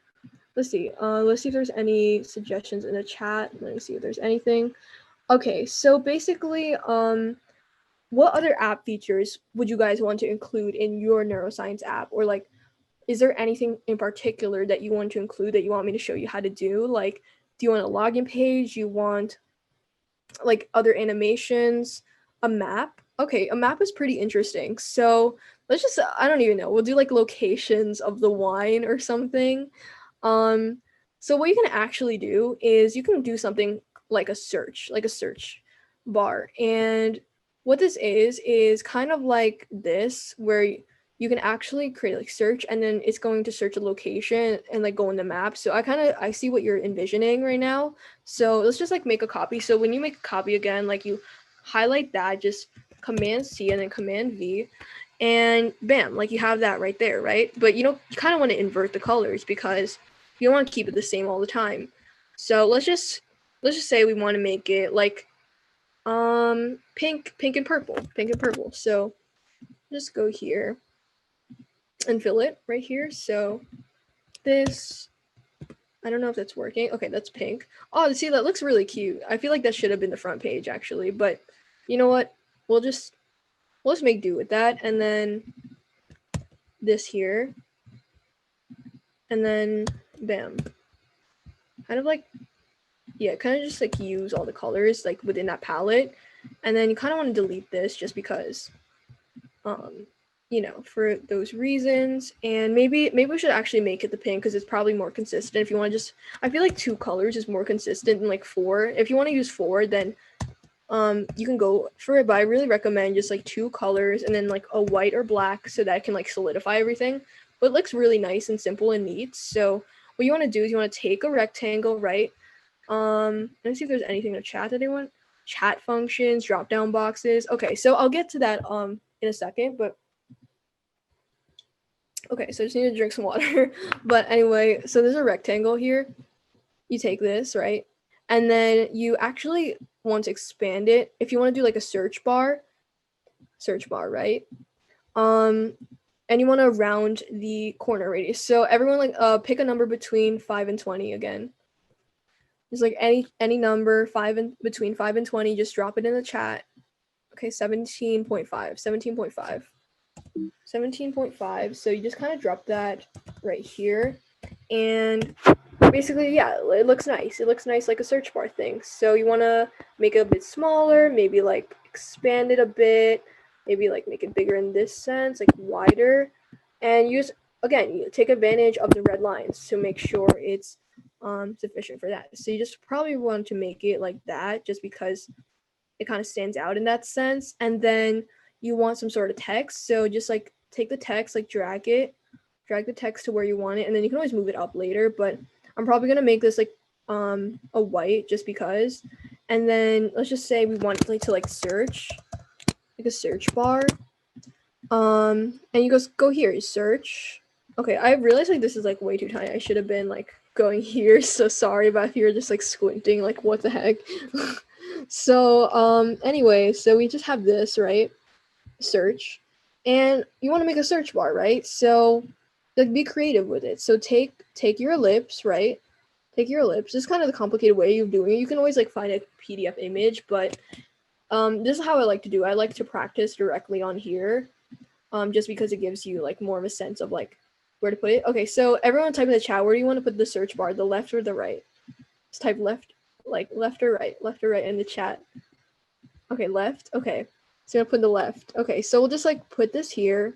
if there's any suggestions in the chat. Let me see if there's anything. Okay, so basically what other app features would you guys want to include in your neuroscience app? Or like, is there anything in particular that you want to include that you want me to show you how to do? Like, do you want a login page? You want like other animations, a map? Okay, a map is pretty interesting. So let's just, I don't even know, we'll do like locations of the wine or something. So what you can actually do is you can do something like a search bar. And what this is kind of like this, where you can actually create like search, and then it's going to search a location and like go in the map. So I see what you're envisioning right now. So let's just like make a copy. So when you make a copy again, like you highlight that, just Command C and then Command V, and bam, like you have that right there, right? But you kind of want to invert the colors because you don't want to keep it the same all the time. So let's just say we want to make it like pink and purple. So just go here and fill it right here. So this. I don't know if that's working. Okay, that's pink. Oh, see, that looks really cute. I feel like that should have been the front page actually, but you know what? We'll just make do with that. And then this here. And then bam. Kind of like, yeah, kind of just like use all the colors like within that palette. And then you kind of want to delete this just because, you know, for those reasons. And maybe we should actually make it the pink because it's probably more consistent. If you want to just, I feel like 2 colors is more consistent than like 4. If you want to use 4, then you can go for it, but I really recommend just like 2 colors and then like a white or black so that it can like solidify everything. But it looks really nice and simple and neat. So what you want to do is you want to take a rectangle, right? Let's see if there's anything in the chat that they want. Chat functions, drop down boxes. Okay, so I'll get to that in a second, but okay, so I just need to drink some water. But anyway, so there's a rectangle here. You take this, right? And then you actually want to expand it. If you want to do like a search bar, right? And you want to round the corner radius. So everyone like pick a number between 5 and 20 again. Just like any number between 5 and 20, just drop it in the chat. Okay, 17.5, 17.5. 17.5. So you just kind of drop that right here. And basically, yeah, it looks nice. It looks nice like a search bar thing. So you want to make it a bit smaller, maybe like expand it a bit, maybe like make it bigger in this sense, like wider. And use, again, you take advantage of the red lines to make sure it's sufficient for that. So you just probably want to make it like that just because it kind of stands out in that sense. And then you want some sort of text. So just like take the text, like drag the text to where you want it, and then you can always move it up later, but I'm probably going to make this like a white just because. And then let's just say we want like to like search, like a search bar. And you go here, search. Okay, I realized like this is like way too tiny. I should have been like going here. So sorry about if you're just like squinting, like what the heck. So anyway, so we just have this, right? Search. And you want to make a search bar, right? So like be creative with it. So take your ellipse, right? Take your ellipse. This is kind of the complicated way of doing it. You can always like find a PDF image, but this is how I like to do it. I like to practice directly on here, just because it gives you like more of a sense of like where to put it. Okay, so everyone type in the chat, where do you want to put the search bar, the left or the right? Just type left, like left or right in the chat. Okay, left. Okay, so I'm gonna put the left. Okay, so we'll just like put this here.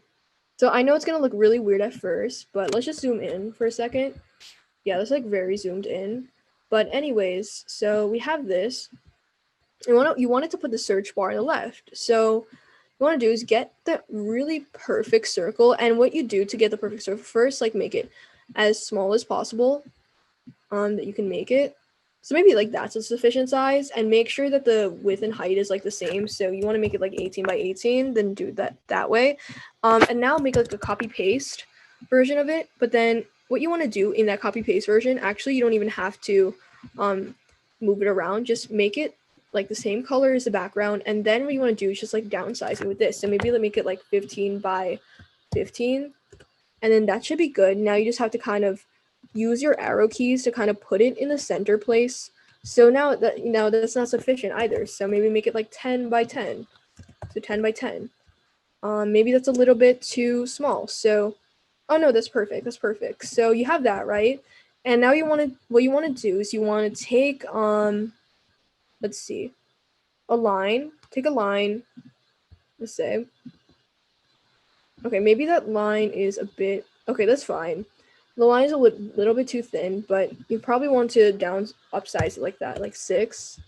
So I know it's gonna look really weird at first, but let's just zoom in for a second. Yeah, that's like very zoomed in. But anyways, so we have this. You want it to put the search bar on the left. So you want to do is get the really perfect circle. And what you do to get the perfect circle, first, like make it as small as possible that you can make it. So maybe like that's a sufficient size, and make sure that the width and height is like the same. So you want to make it like 18 by 18, then do that way. And now make like a copy paste version of it. But then what you want to do in that copy paste version, actually, you don't even have to move it around. Just make it like the same color as the background. And then what you want to do is just like downsize it with this. So maybe make it like 15 by 15. And then that should be good. Now you just have to kind of use your arrow keys to kind of put it in the center place. So now that's not sufficient either. So maybe make it like 10 by 10. So 10 by 10. Maybe that's a little bit too small. So, oh no, that's perfect. That's perfect. So you have that, right? And now what you want to do is you want to take, let's see, a line, take a line, let's say, okay, maybe that line is a bit, okay, that's fine. The line is a little bit too thin, but you probably want to upsize it like that, like 6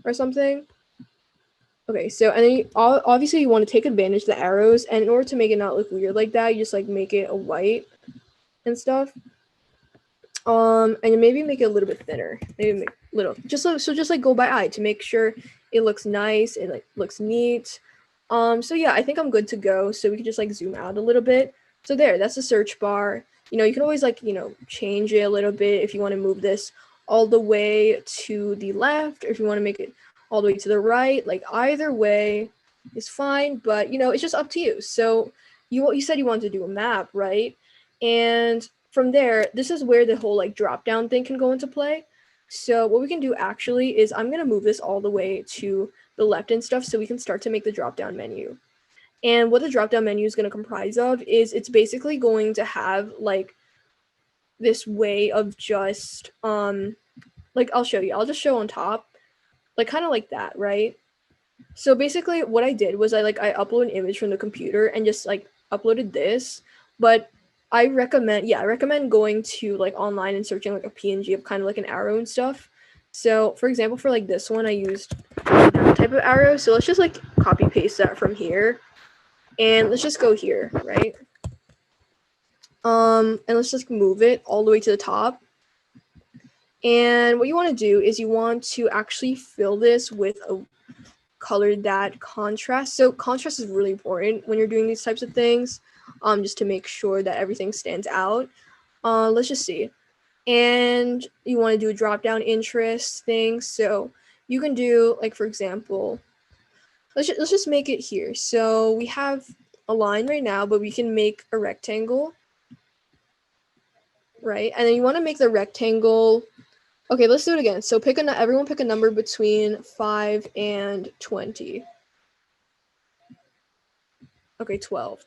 or something. Okay, so, and then obviously you want to take advantage of the arrows, and in order to make it not look weird like that, you just like make it a white and stuff. And maybe make it a little bit thinner, maybe make little, just like go by eye to make sure it looks nice, it like looks neat. So yeah, I think I'm good to go. So we can just like zoom out a little bit. So there, that's the search bar. You know, you can always like, you know, change it a little bit if you want to move this all the way to the left, or if you want to make it all the way to the right. Like either way is fine, but you know, it's just up to you. So you said you wanted to do a map, right? And from there, this is where the whole like drop down thing can go into play. So what we can do actually is I'm going to move this all the way to the left and stuff so we can start to make the drop down menu. And what the drop down menu is going to comprise of is it's basically going to have like this way of just like I'll show you. I'll just show on top, like kind of like that, right? So basically what I did was I upload an image from the computer and just like uploaded this, but I recommend going to like online and searching like a PNG of kind of like an arrow and stuff. So for example, for like this one, I used that type of arrow. So let's just like copy paste that from here. And let's just go here, right? And let's just move it all the way to the top. And what you want to do is you want to actually fill this with a color that contrasts. So contrast is really important when you're doing these types of things, just to make sure that everything stands out. Let's just see. And you want to do a drop down interest thing. So you can do like, for example, let's just make it here. So we have a line right now, but we can make a rectangle, right? And then you want to make the rectangle. Okay, let's do it again. So everyone pick a number between 5 and 20. Okay, 12.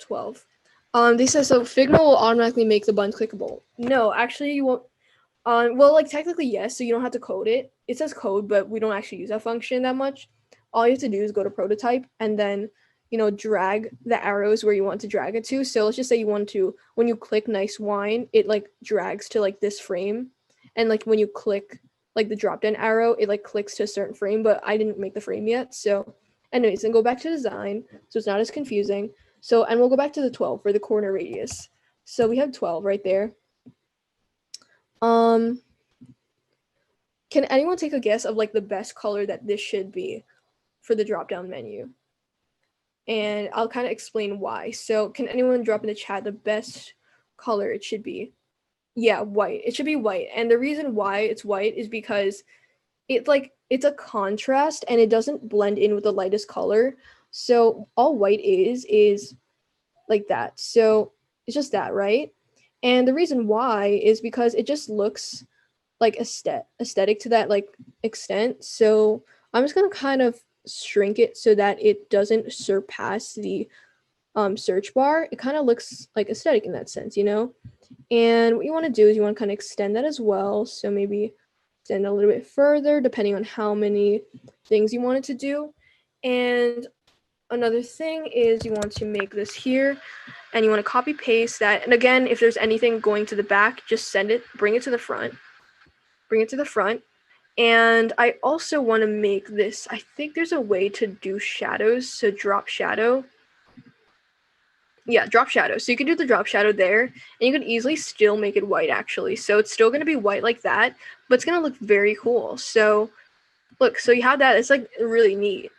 They said so Figma will automatically make the buttons clickable. No, actually you won't. Well, like technically yes, so you don't have to code it. It says code, but we don't actually use that function that much. All you have to do is go to prototype and then, drag the arrows where you want to drag it to. So let's just say you want to, when you click nice wine, it like drags to like this frame. And like when you click like the drop down arrow, it like clicks to a certain frame, but I didn't make the frame yet. So anyways, then go back to design. So it's not as confusing. So, and we'll go back to the 12 for the corner radius. So we have 12 right there. Can anyone take a guess of like the best color that this should be for the drop down menu? And I'll kind of explain why. So can anyone drop in the chat the best color it should be? Yeah, white. It should be white. And the reason why it's white is because it's a contrast and it doesn't blend in with the lightest color. So all white is like that. So it's just that, right? And the reason why is because it just looks like aesthetic to that like extent. So I'm just gonna kind of shrink it so that it doesn't surpass the search bar. It kind of looks like aesthetic in that sense, And what you want to do is you want to kind of extend that as well. So maybe extend a little bit further depending on how many things you want it to do. And another thing is you want to make this here and you want to copy paste that. And again, if there's anything going to the back, just bring it to the front. And I also want to make this, I think there's a way to do shadows. So drop shadow. Yeah, drop shadow. So you can do the drop shadow there and you can easily still make it white actually. So it's still going to be white like that, but it's going to look very cool. So look, so you have that. It's like really neat,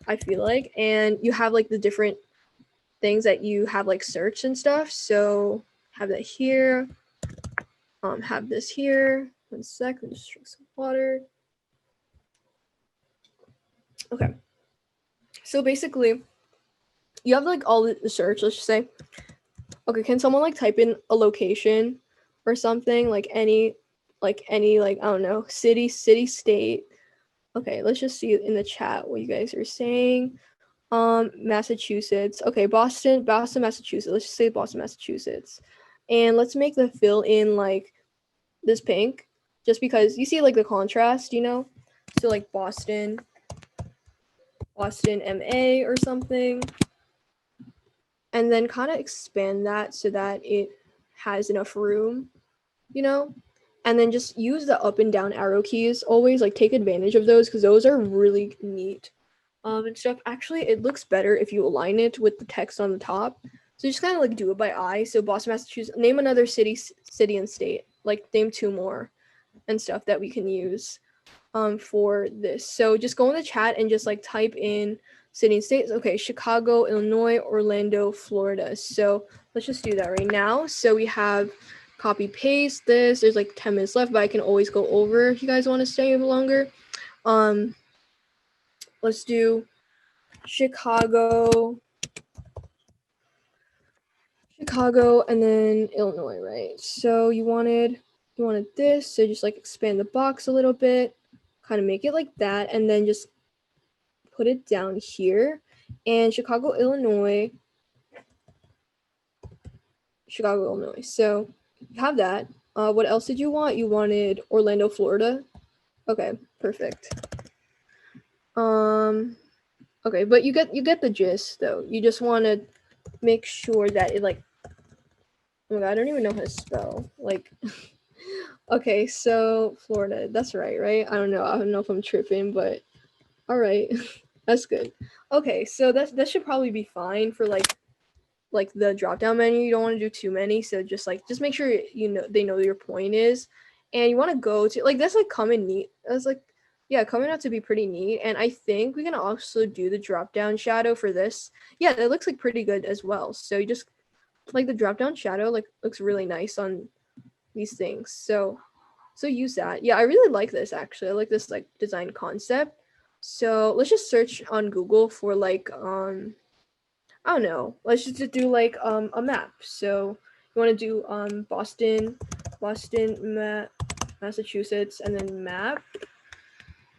I feel like. And you have like the different things that you have like search and stuff. So have that here. Have this here. 1 sec, let me just drink some water. Okay. So basically, you have like all the search, let's just say. Okay, can someone like type in a location or something? Like any, I don't know, city, state. Okay, let's just see in the chat what you guys are saying. Massachusetts. Okay, Boston, Massachusetts. Let's just say Boston, Massachusetts. And let's make the fill in like this pink, just because you see like the contrast, So like Boston MA or something. And then kind of expand that so that it has enough room, And then just use the up and down arrow keys. Always like take advantage of those because those are really neat. And stuff. Actually, it looks better if you align it with the text on the top. So just kind of like do it by eye. So Boston, Massachusetts. Name another city and state. Like name 2 more and stuff that we can use for this. So just go in the chat and just like type in city and states. Okay, Chicago, Illinois, Orlando, Florida. So let's just do that right now. So we have copy paste this. There's like 10 minutes left, but I can always go over if you guys want to stay longer. Let's do Chicago, Chicago and then Illinois, right? So you wanted this, so just like expand the box a little bit, kind of make it like that, and then just put it down here. And Chicago, Illinois. So you have that. What else did you want? You wanted Orlando, Florida. Okay, perfect. Okay, but you get the gist though. You just want to make sure that it like, oh my god, I don't even know how to spell. Like, okay, so Florida, that's right? I don't know if I'm tripping, but all right, that's good. Okay, so that should probably be fine for like the drop down menu. You don't want to do too many, so just make sure they know your point is, and you want to go to like that's like coming neat. That's like, yeah, coming out to be pretty neat. And I think we can also do the drop down shadow for this. Yeah, that looks like pretty good as well. So you just like the drop down shadow like looks really nice on these things. So use that. Yeah, I really like this actually. I like this like design concept. So let's just search on Google for like I don't know. Let's just do like a map. So you want to do Boston, Massachusetts, and then map.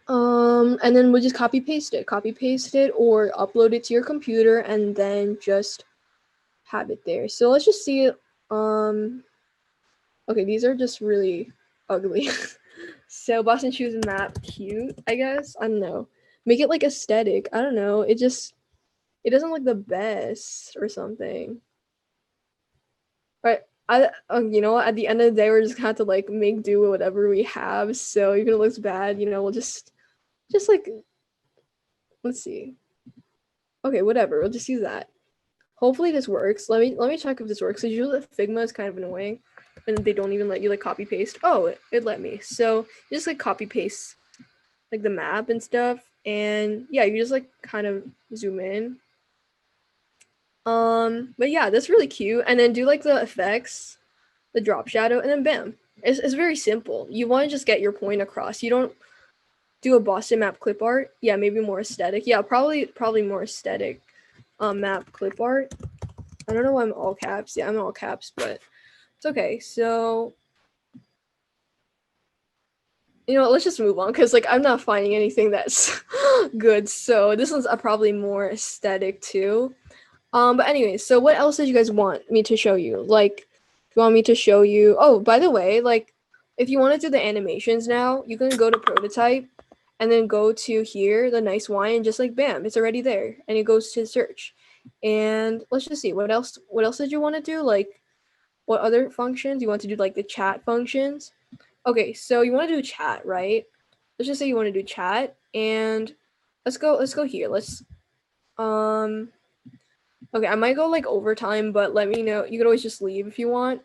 And then we'll just copy paste it, or upload it to your computer and then just have it there. So let's just see it. Okay, these are just really ugly. So Boston choose map, cute, I guess. I don't know. Make it like aesthetic. I don't know. It doesn't look the best or something. But you know, at the end of the day, we're just gonna have to like make do with whatever we have. So even if it looks bad, you know, we'll just like, let's see. Okay, whatever. We'll just use that. Hopefully this works. Let me check if this works. Because usually Figma is kind of annoying, and they don't even let you like copy paste. Oh, it let me. So you just like copy paste like the map and stuff, and yeah, you just like kind of zoom in. But yeah, that's really cute. And then do like the effects, the drop shadow, and then bam. It's very simple. You want to just get your point across. You don't do a Boston map clip art. Yeah, maybe more aesthetic. Yeah, probably more aesthetic map clip art. I don't know why I'm all caps. Yeah, I'm all caps, but it's okay. So, you know, let's just move on because like I'm not finding anything that's good. So this one's probably more aesthetic too. But anyway, so what else did you guys want me to show you? Like, you want me to show you? Oh, by the way, like, if you want to do the animations now, you can go to prototype, and then go to here, the nice wine, and just like bam, it's already there, and it goes to search. And let's just see what else. What else did you want to do? Like, what other functions you want to do? Like the chat functions. Okay, so you want to do chat, right? Let's just say you want to do chat, and let's go here. Let's okay, I might go like overtime, but let me know. You could always just leave if you want,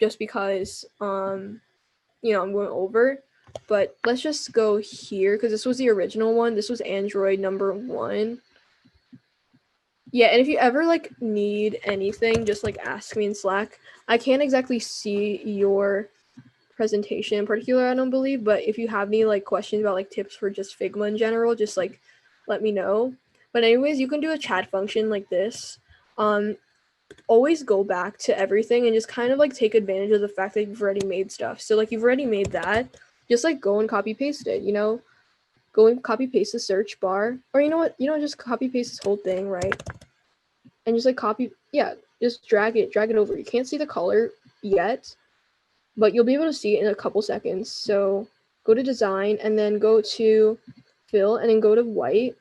just because you know, I'm going over. But let's just go here because this was the original one. This was Android number 1. Yeah, and if you ever like need anything, just like ask me in Slack. I can't exactly see your presentation in particular, I don't believe, but if you have any like questions about like tips for just Figma in general, just like let me know. But anyways, you can do a chat function like this. Always go back to everything and just kind of like take advantage of the fact that you've already made stuff. So like you've already made that, just like go and copy paste it, you know? Go and copy paste the search bar. Or you know what? Just copy paste this whole thing, right? And just like copy, yeah, just drag it over. You can't see the color yet, but you'll be able to see it in a couple seconds. So go to design and then go to fill and then go to white.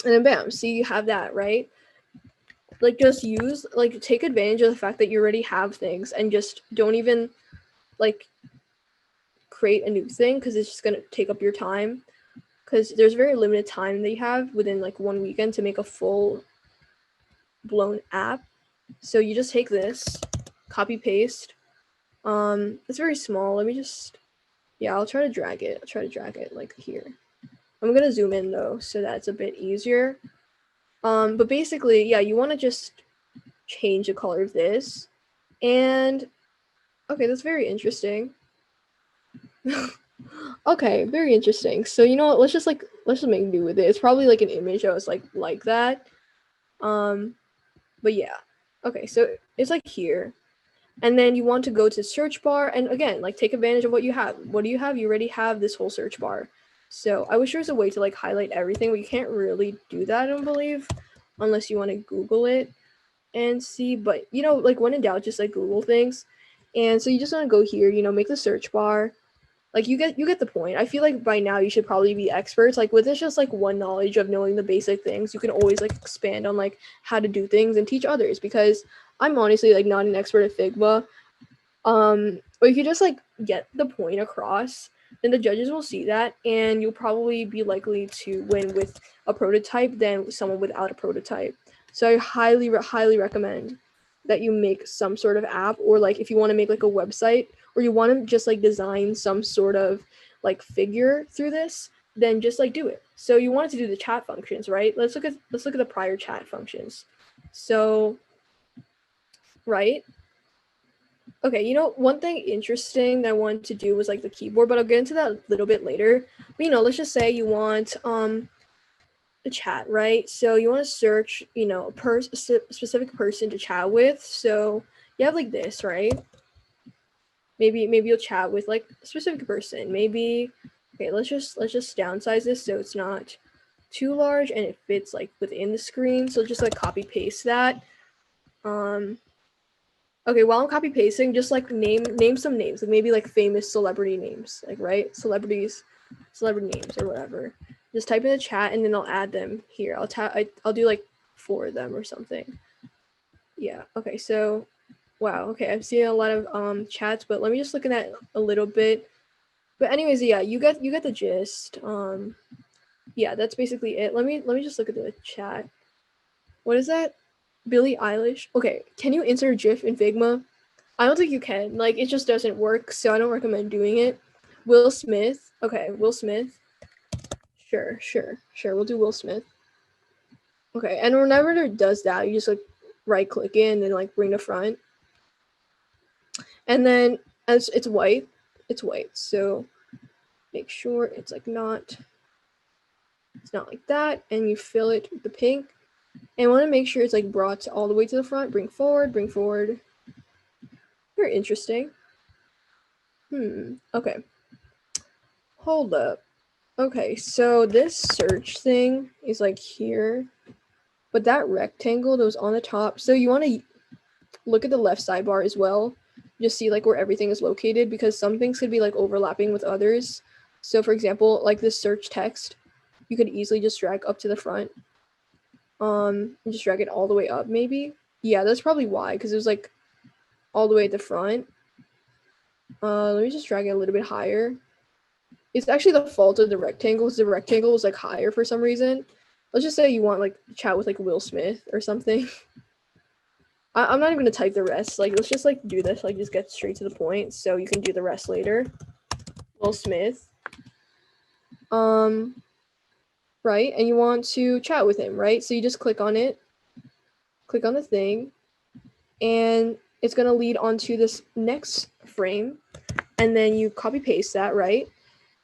And then bam, see you have that, right? Like just use, like take advantage of the fact that you already have things and just don't even like create a new thing because it's just going to take up your time, because there's very limited time that you have within like one weekend to make a full blown app. So you just take this, copy paste. It's very small. Let me just, yeah, I'll try to drag it like here. I'm going to zoom in though so that it's a bit easier. But basically, yeah, you want to just change the color of this. And okay, that's very interesting. Okay, very interesting. So you know what? Let's just make do with it. It's probably like an image that was like that. But yeah. Okay, so it's like here. And then you want to go to search bar, and again, like take advantage of what you have. What do you have? You already have this whole search bar. So I wish there was a way to like highlight everything, but you can't really do that, I don't believe, unless you want to Google it and see. But you know, like when in doubt, just like Google things. And so you just want to go here, you know, make the search bar. Like you get the point. I feel like by now you should probably be experts. Like with this just like one knowledge of knowing the basic things, you can always like expand on like how to do things and teach others, because I'm honestly like not an expert at Figma. But if you just like get the point across, then the judges will see that, and you'll probably be likely to win with a prototype than someone without a prototype. So I highly recommend that you make some sort of app, or like if you want to make like a website, or you want to just like design some sort of like figure through this, then just like do it. So you wanted to do the chat functions, right? Let's look at the prior chat functions. So, right? Okay, you know, one thing interesting that I wanted to do was like the keyboard, but I'll get into that a little bit later. But you know, let's just say you want a chat, right? So you want to search, you know, a specific person to chat with. So you have like this, right? Maybe you'll chat with like a specific person. Maybe okay, let's just downsize this so it's not too large and it fits like within the screen. So just like copy paste that. Okay, while I'm copy pasting, just like name some names, like maybe like famous celebrity names, like right, celebrity names or whatever. Just type in the chat and then I'll add them here. I'll do like 4 of them or something. Yeah. Okay. So, wow. Okay, I'm seeing a lot of chats, but let me just look at that a little bit. But anyways, yeah, you get the gist. Yeah, that's basically it. Let me just look at the chat. What is that? Billie Eilish. Okay, can you insert a GIF in Figma? I don't think you can. Like, it just doesn't work, so I don't recommend doing it. Will Smith. Okay, Will Smith. Sure. We'll do Will Smith. Okay, and whenever it does that, you just like right click it and then like bring the front. And then as it's white, so make sure it's like not like that, and you fill it with the pink. And want to make sure it's like brought all the way to the front. Bring forward. Very interesting. Okay. Hold up. Okay, so this search thing is like here, but that rectangle that was on the top, so you want to look at the left sidebar as well, just see like where everything is located, because some things could be like overlapping with others. So for example, like this search text, you could easily just drag up to the front, and just drag it all the way up maybe. Yeah, that's probably why, because it was like all the way at the front. Let me just drag it a little bit higher. It's actually the fault of the rectangle, because the rectangle was like higher for some reason. Let's just say you want like chat with like Will Smith or something. I'm not even gonna type the rest. Like, let's just like do this. Like, just get straight to the point, so you can do the rest later. Will Smith. Right, and you want to chat with him, right? So you just click on it, click on the thing, and it's gonna lead onto this next frame, and then you copy paste that, right?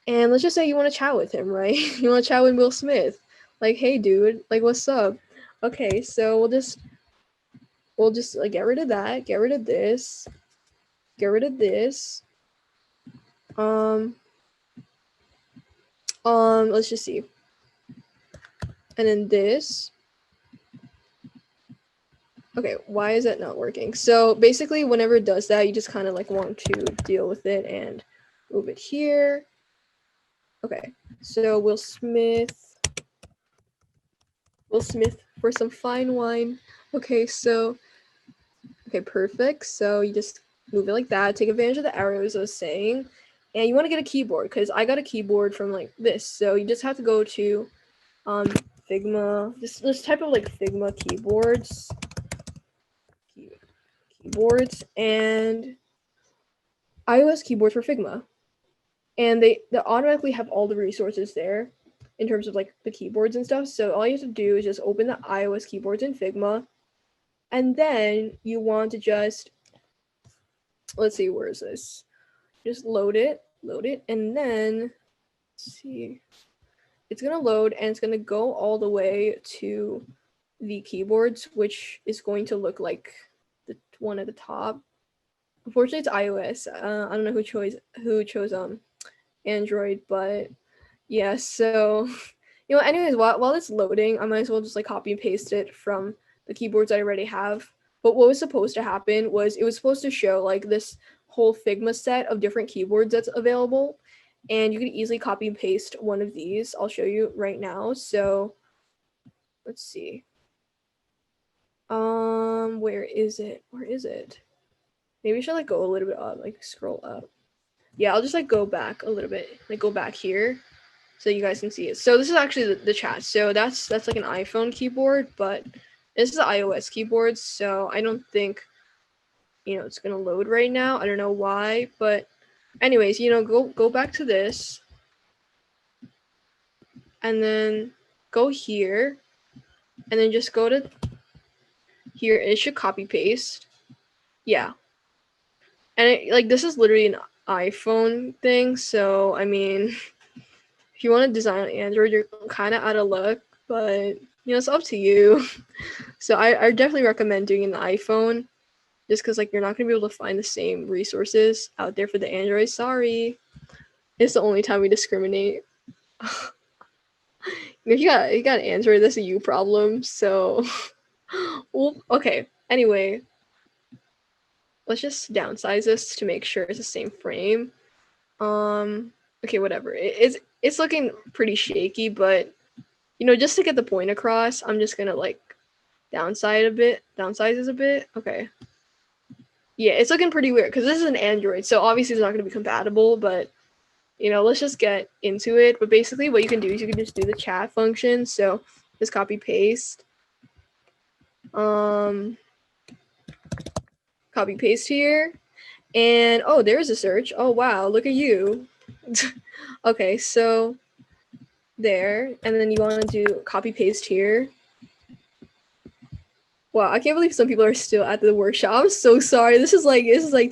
And let's just say you want to chat with him, right? You want to chat with Will Smith. Like, hey, dude, like, what's up? Okay, so we'll just like get rid of that, get rid of this, get rid of this. Let's just see. And then this. Okay, why is that not working? So basically, whenever it does that, you just kind of like want to deal with it and move it here. Okay, so Will Smith for some fine wine. Okay, perfect. So you just move it like that. Take advantage of the arrows I was saying. And you want to get a keyboard, because I got a keyboard from like this. So you just have to go to Figma. This type of like Figma keyboards. Keyboards and iOS keyboards for Figma. And they automatically have all the resources there in terms of like the keyboards and stuff. So all you have to do is just open the iOS keyboards in Figma. And then you want to just, let's see, where is this? Just load it, and then let's see. It's gonna load and it's gonna go all the way to the keyboards, which is going to look like the one at the top. Unfortunately, it's iOS. I don't know who chose Android, but yeah. So anyways, while it's loading, I might as well just like copy and paste it from the keyboards I already have. But what was supposed to happen was it was supposed to show like this whole Figma set of different keyboards that's available, and you could easily copy and paste one of these. I'll show you right now. So let's see. Where is it? Maybe I should like go a little bit up, like scroll up. Yeah, I'll just like go back a little bit, like go back here so you guys can see it. So this is actually the chat. So that's like an iPhone keyboard, but this is an iOS keyboard. So I don't think, it's gonna load right now. I don't know why, but anyways, go back to this and then go here and then just go to here. It should copy paste. Yeah. And this is literally an iPhone thing. So, I mean, if you want to design on Android, you're kind of out of luck, but it's up to you. So I definitely recommend doing an iPhone just because you're not going to be able to find the same resources out there for the Android. Sorry. It's the only time we discriminate. If you got Android, that's a you problem. So, well, okay. Anyway, let's just downsize this to make sure it's the same frame. Okay, whatever. It's looking pretty shaky, but just to get the point across, I'm just gonna downsize this a bit. Okay. Yeah, it's looking pretty weird because this is an Android, so obviously it's not gonna be compatible, but let's just get into it. But basically what you can do is you can just do the chat function. So just copy paste. Copy paste here. And oh, there's a search. Oh wow, look at you. Okay, so there, and then you want to do copy paste here. Wow, I can't believe some people are still at the workshop. I'm so sorry. This is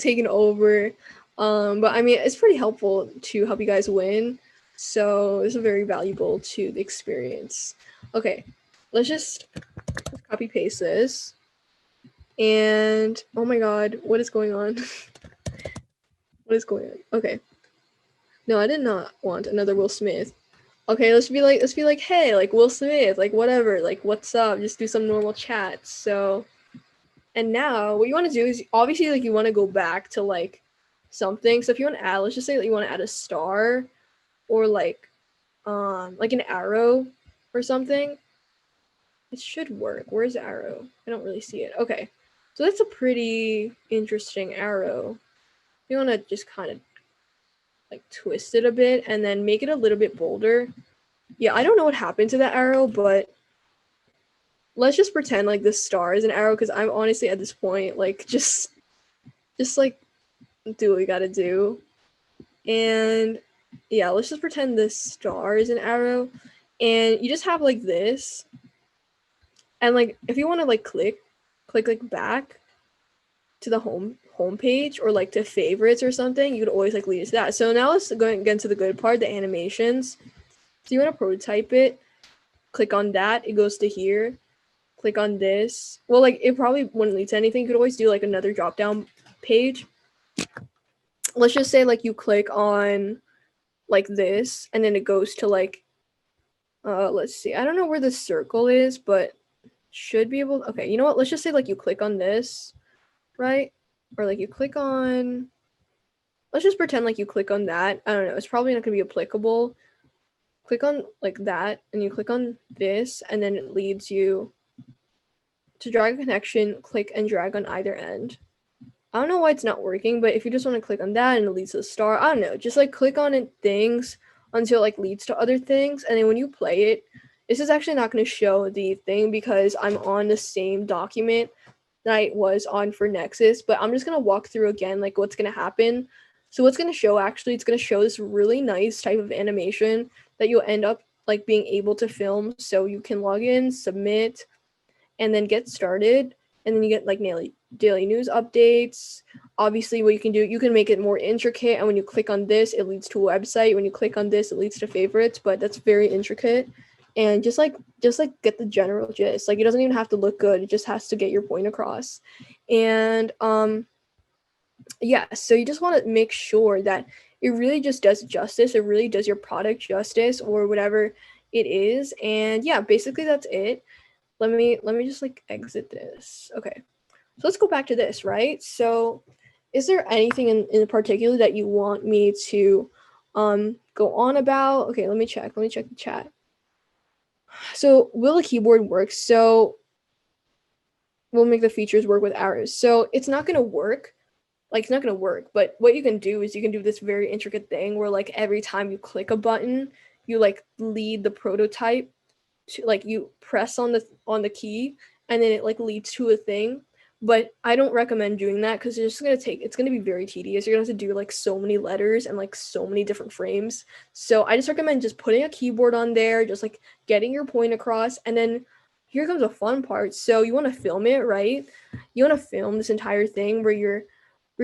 taking over. But I mean, it's pretty helpful to help you guys win. So it's very valuable to the experience. Okay, let's just copy paste this. And oh my god, what is going on? What is going on? Okay. No, I did not want another Will Smith. Okay, let's be like, hey, like Will Smith, like whatever, like what's up? Just do some normal chat. So, and now what you want to do is obviously you want to go back to something. So if you want to add, let's just say that you want to add a star or an arrow or something. It should work. Where's the arrow? I don't really see it. Okay, so that's a pretty interesting arrow. You want to just kind of twist it a bit and then make it a little bit bolder. Yeah, I don't know what happened to that arrow, but let's just pretend this star is an arrow because I'm honestly at this point just do what we gotta do. And yeah, let's just pretend this star is an arrow, and you just have this, and if you want to click back to the home page or to favorites or something, you could always lead it to that. So now let's go and get into the good part, the animations. So you want to prototype it, click on that, it goes to here, click on this. Well, it probably wouldn't lead to anything. You could always do another drop down page. Let's just say you click on this, and then it goes to let's see, I don't know where the circle is, but should be able. Okay, you know what, let's just say you click on this, right? Or you click on, let's just pretend you click on that. I don't know, it's probably not gonna be applicable. Click on that, and you click on this, and then it leads you to drag a connection, click and drag on either end. I don't know why it's not working, but if you just want to click on that and it leads to the star, I don't know, just click on it things until it leads to other things. And then when you play it, this is actually not going to show the thing because I'm on the same document that I was on for Nexus, but I'm just going to walk through again what's going to happen. So what's going to show, actually, it's going to show this really nice type of animation that you'll end up being able to film. So you can log in, submit, and then get started. And then you get daily news updates. Obviously, what you can do, you can make it more intricate. And when you click on this, it leads to a website. When you click on this, it leads to favorites, but that's very intricate. and just get the general gist. Like, it doesn't even have to look good, it just has to get your point across. And yeah, so you just want to make sure that it really just does justice, it really does your product justice, or whatever it is. And yeah, basically that's it. Let me just like exit this. Okay, so let's go back to this, right? So is there anything in particular that you want me to go on about? Okay, let me check the chat. So will a keyboard work? So we'll make the features work with arrows. So it's not going to work. Like, it's not going to work. But what you can do is you can do this very intricate thing where, like, every time you click a button, you like lead the prototype to, like, you press on the key, and then it like leads to a thing. But I don't recommend doing that because it's going to be very tedious. You're going to have to do like so many letters and like so many different frames. So I just recommend just putting a keyboard on there, just like getting your point across. And then here comes a fun part. So you want to film it, right? You want to film this entire thing where you're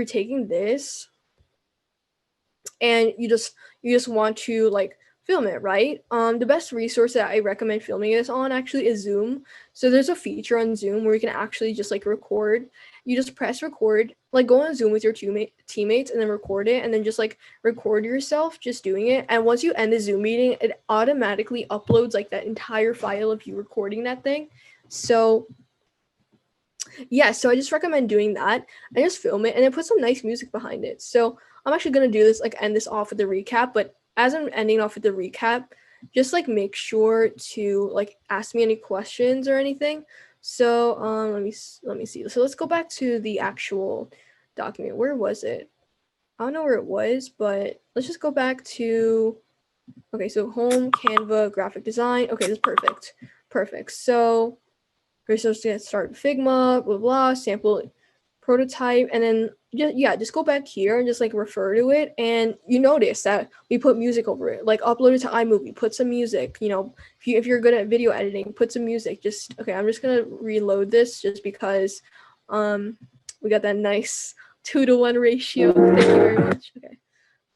taking this and you just want to like film it, right? The best resource that I recommend filming this on actually is Zoom. So there's a feature on Zoom where you can actually just like record. You just press record, like go on Zoom with your teammates and then record it, and then just like record yourself just doing it. And once you end the Zoom meeting, it automatically uploads like that entire file of you recording that thing. So yeah, so I just recommend doing that and just film it and then put some nice music behind it. So I'm actually going to do this, like end this off with the recap, but as I'm ending off with the recap, just like make sure to like ask me any questions or anything. So let me see. So let's go back to the actual document. Where was it? I don't know where it was, but let's just go back to, okay, so home, Canva, graphic design. Okay, that's perfect. Perfect. So we're supposed to get started Figma, blah, blah, sample prototype, and then just go back here and just like refer to it. And you notice that we put music over it, like upload it to iMovie, put some music, if you're good at video editing, put some music. Okay, I'm just gonna reload this just because we got that nice 2-to-1 ratio. Thank you very much. Okay.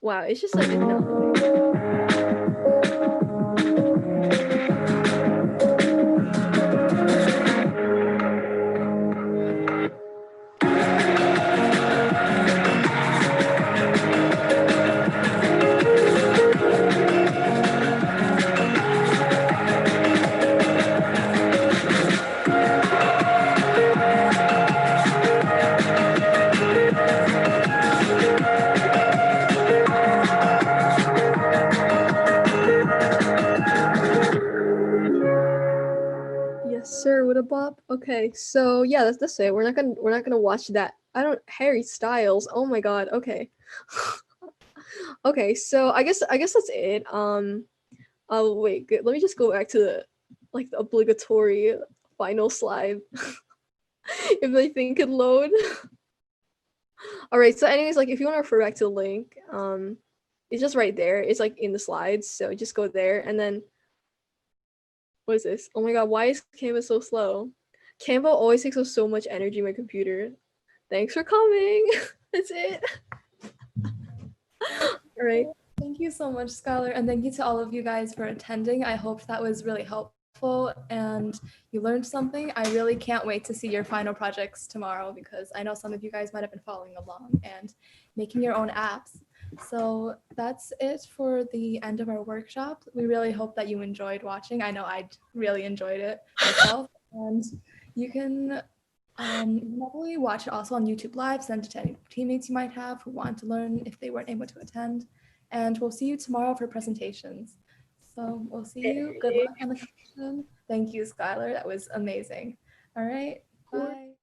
Wow, it's just like Sir, what a bop. Okay, so yeah, that's it. We're not gonna watch that. Harry Styles. Oh my god. Okay. Okay, so I guess that's it. Oh wait, good. Let me just go back to the obligatory final slide. If my thing could load. All right, so anyways, like if you want to refer back to the link, it's just right there. It's like in the slides, so just go there. And then what is this? Oh my god, why is Canva so slow? Canva always takes up so much energy in my computer. Thanks for coming. That's it. All right. Thank you so much, Skylar, and thank you to all of you guys for attending. I hope that was really helpful and you learned something. I really can't wait to see your final projects tomorrow because I know some of you guys might have been following along and making your own apps. So that's it for the end of our workshop. We really hope that you enjoyed watching. I know I really enjoyed it myself. And you can probably watch it also on YouTube Live, send it to any teammates you might have who want to learn if they weren't able to attend. And we'll see you tomorrow for presentations. So we'll see you. Good luck on the competition. Thank you, Skylar. That was amazing. All right. Bye.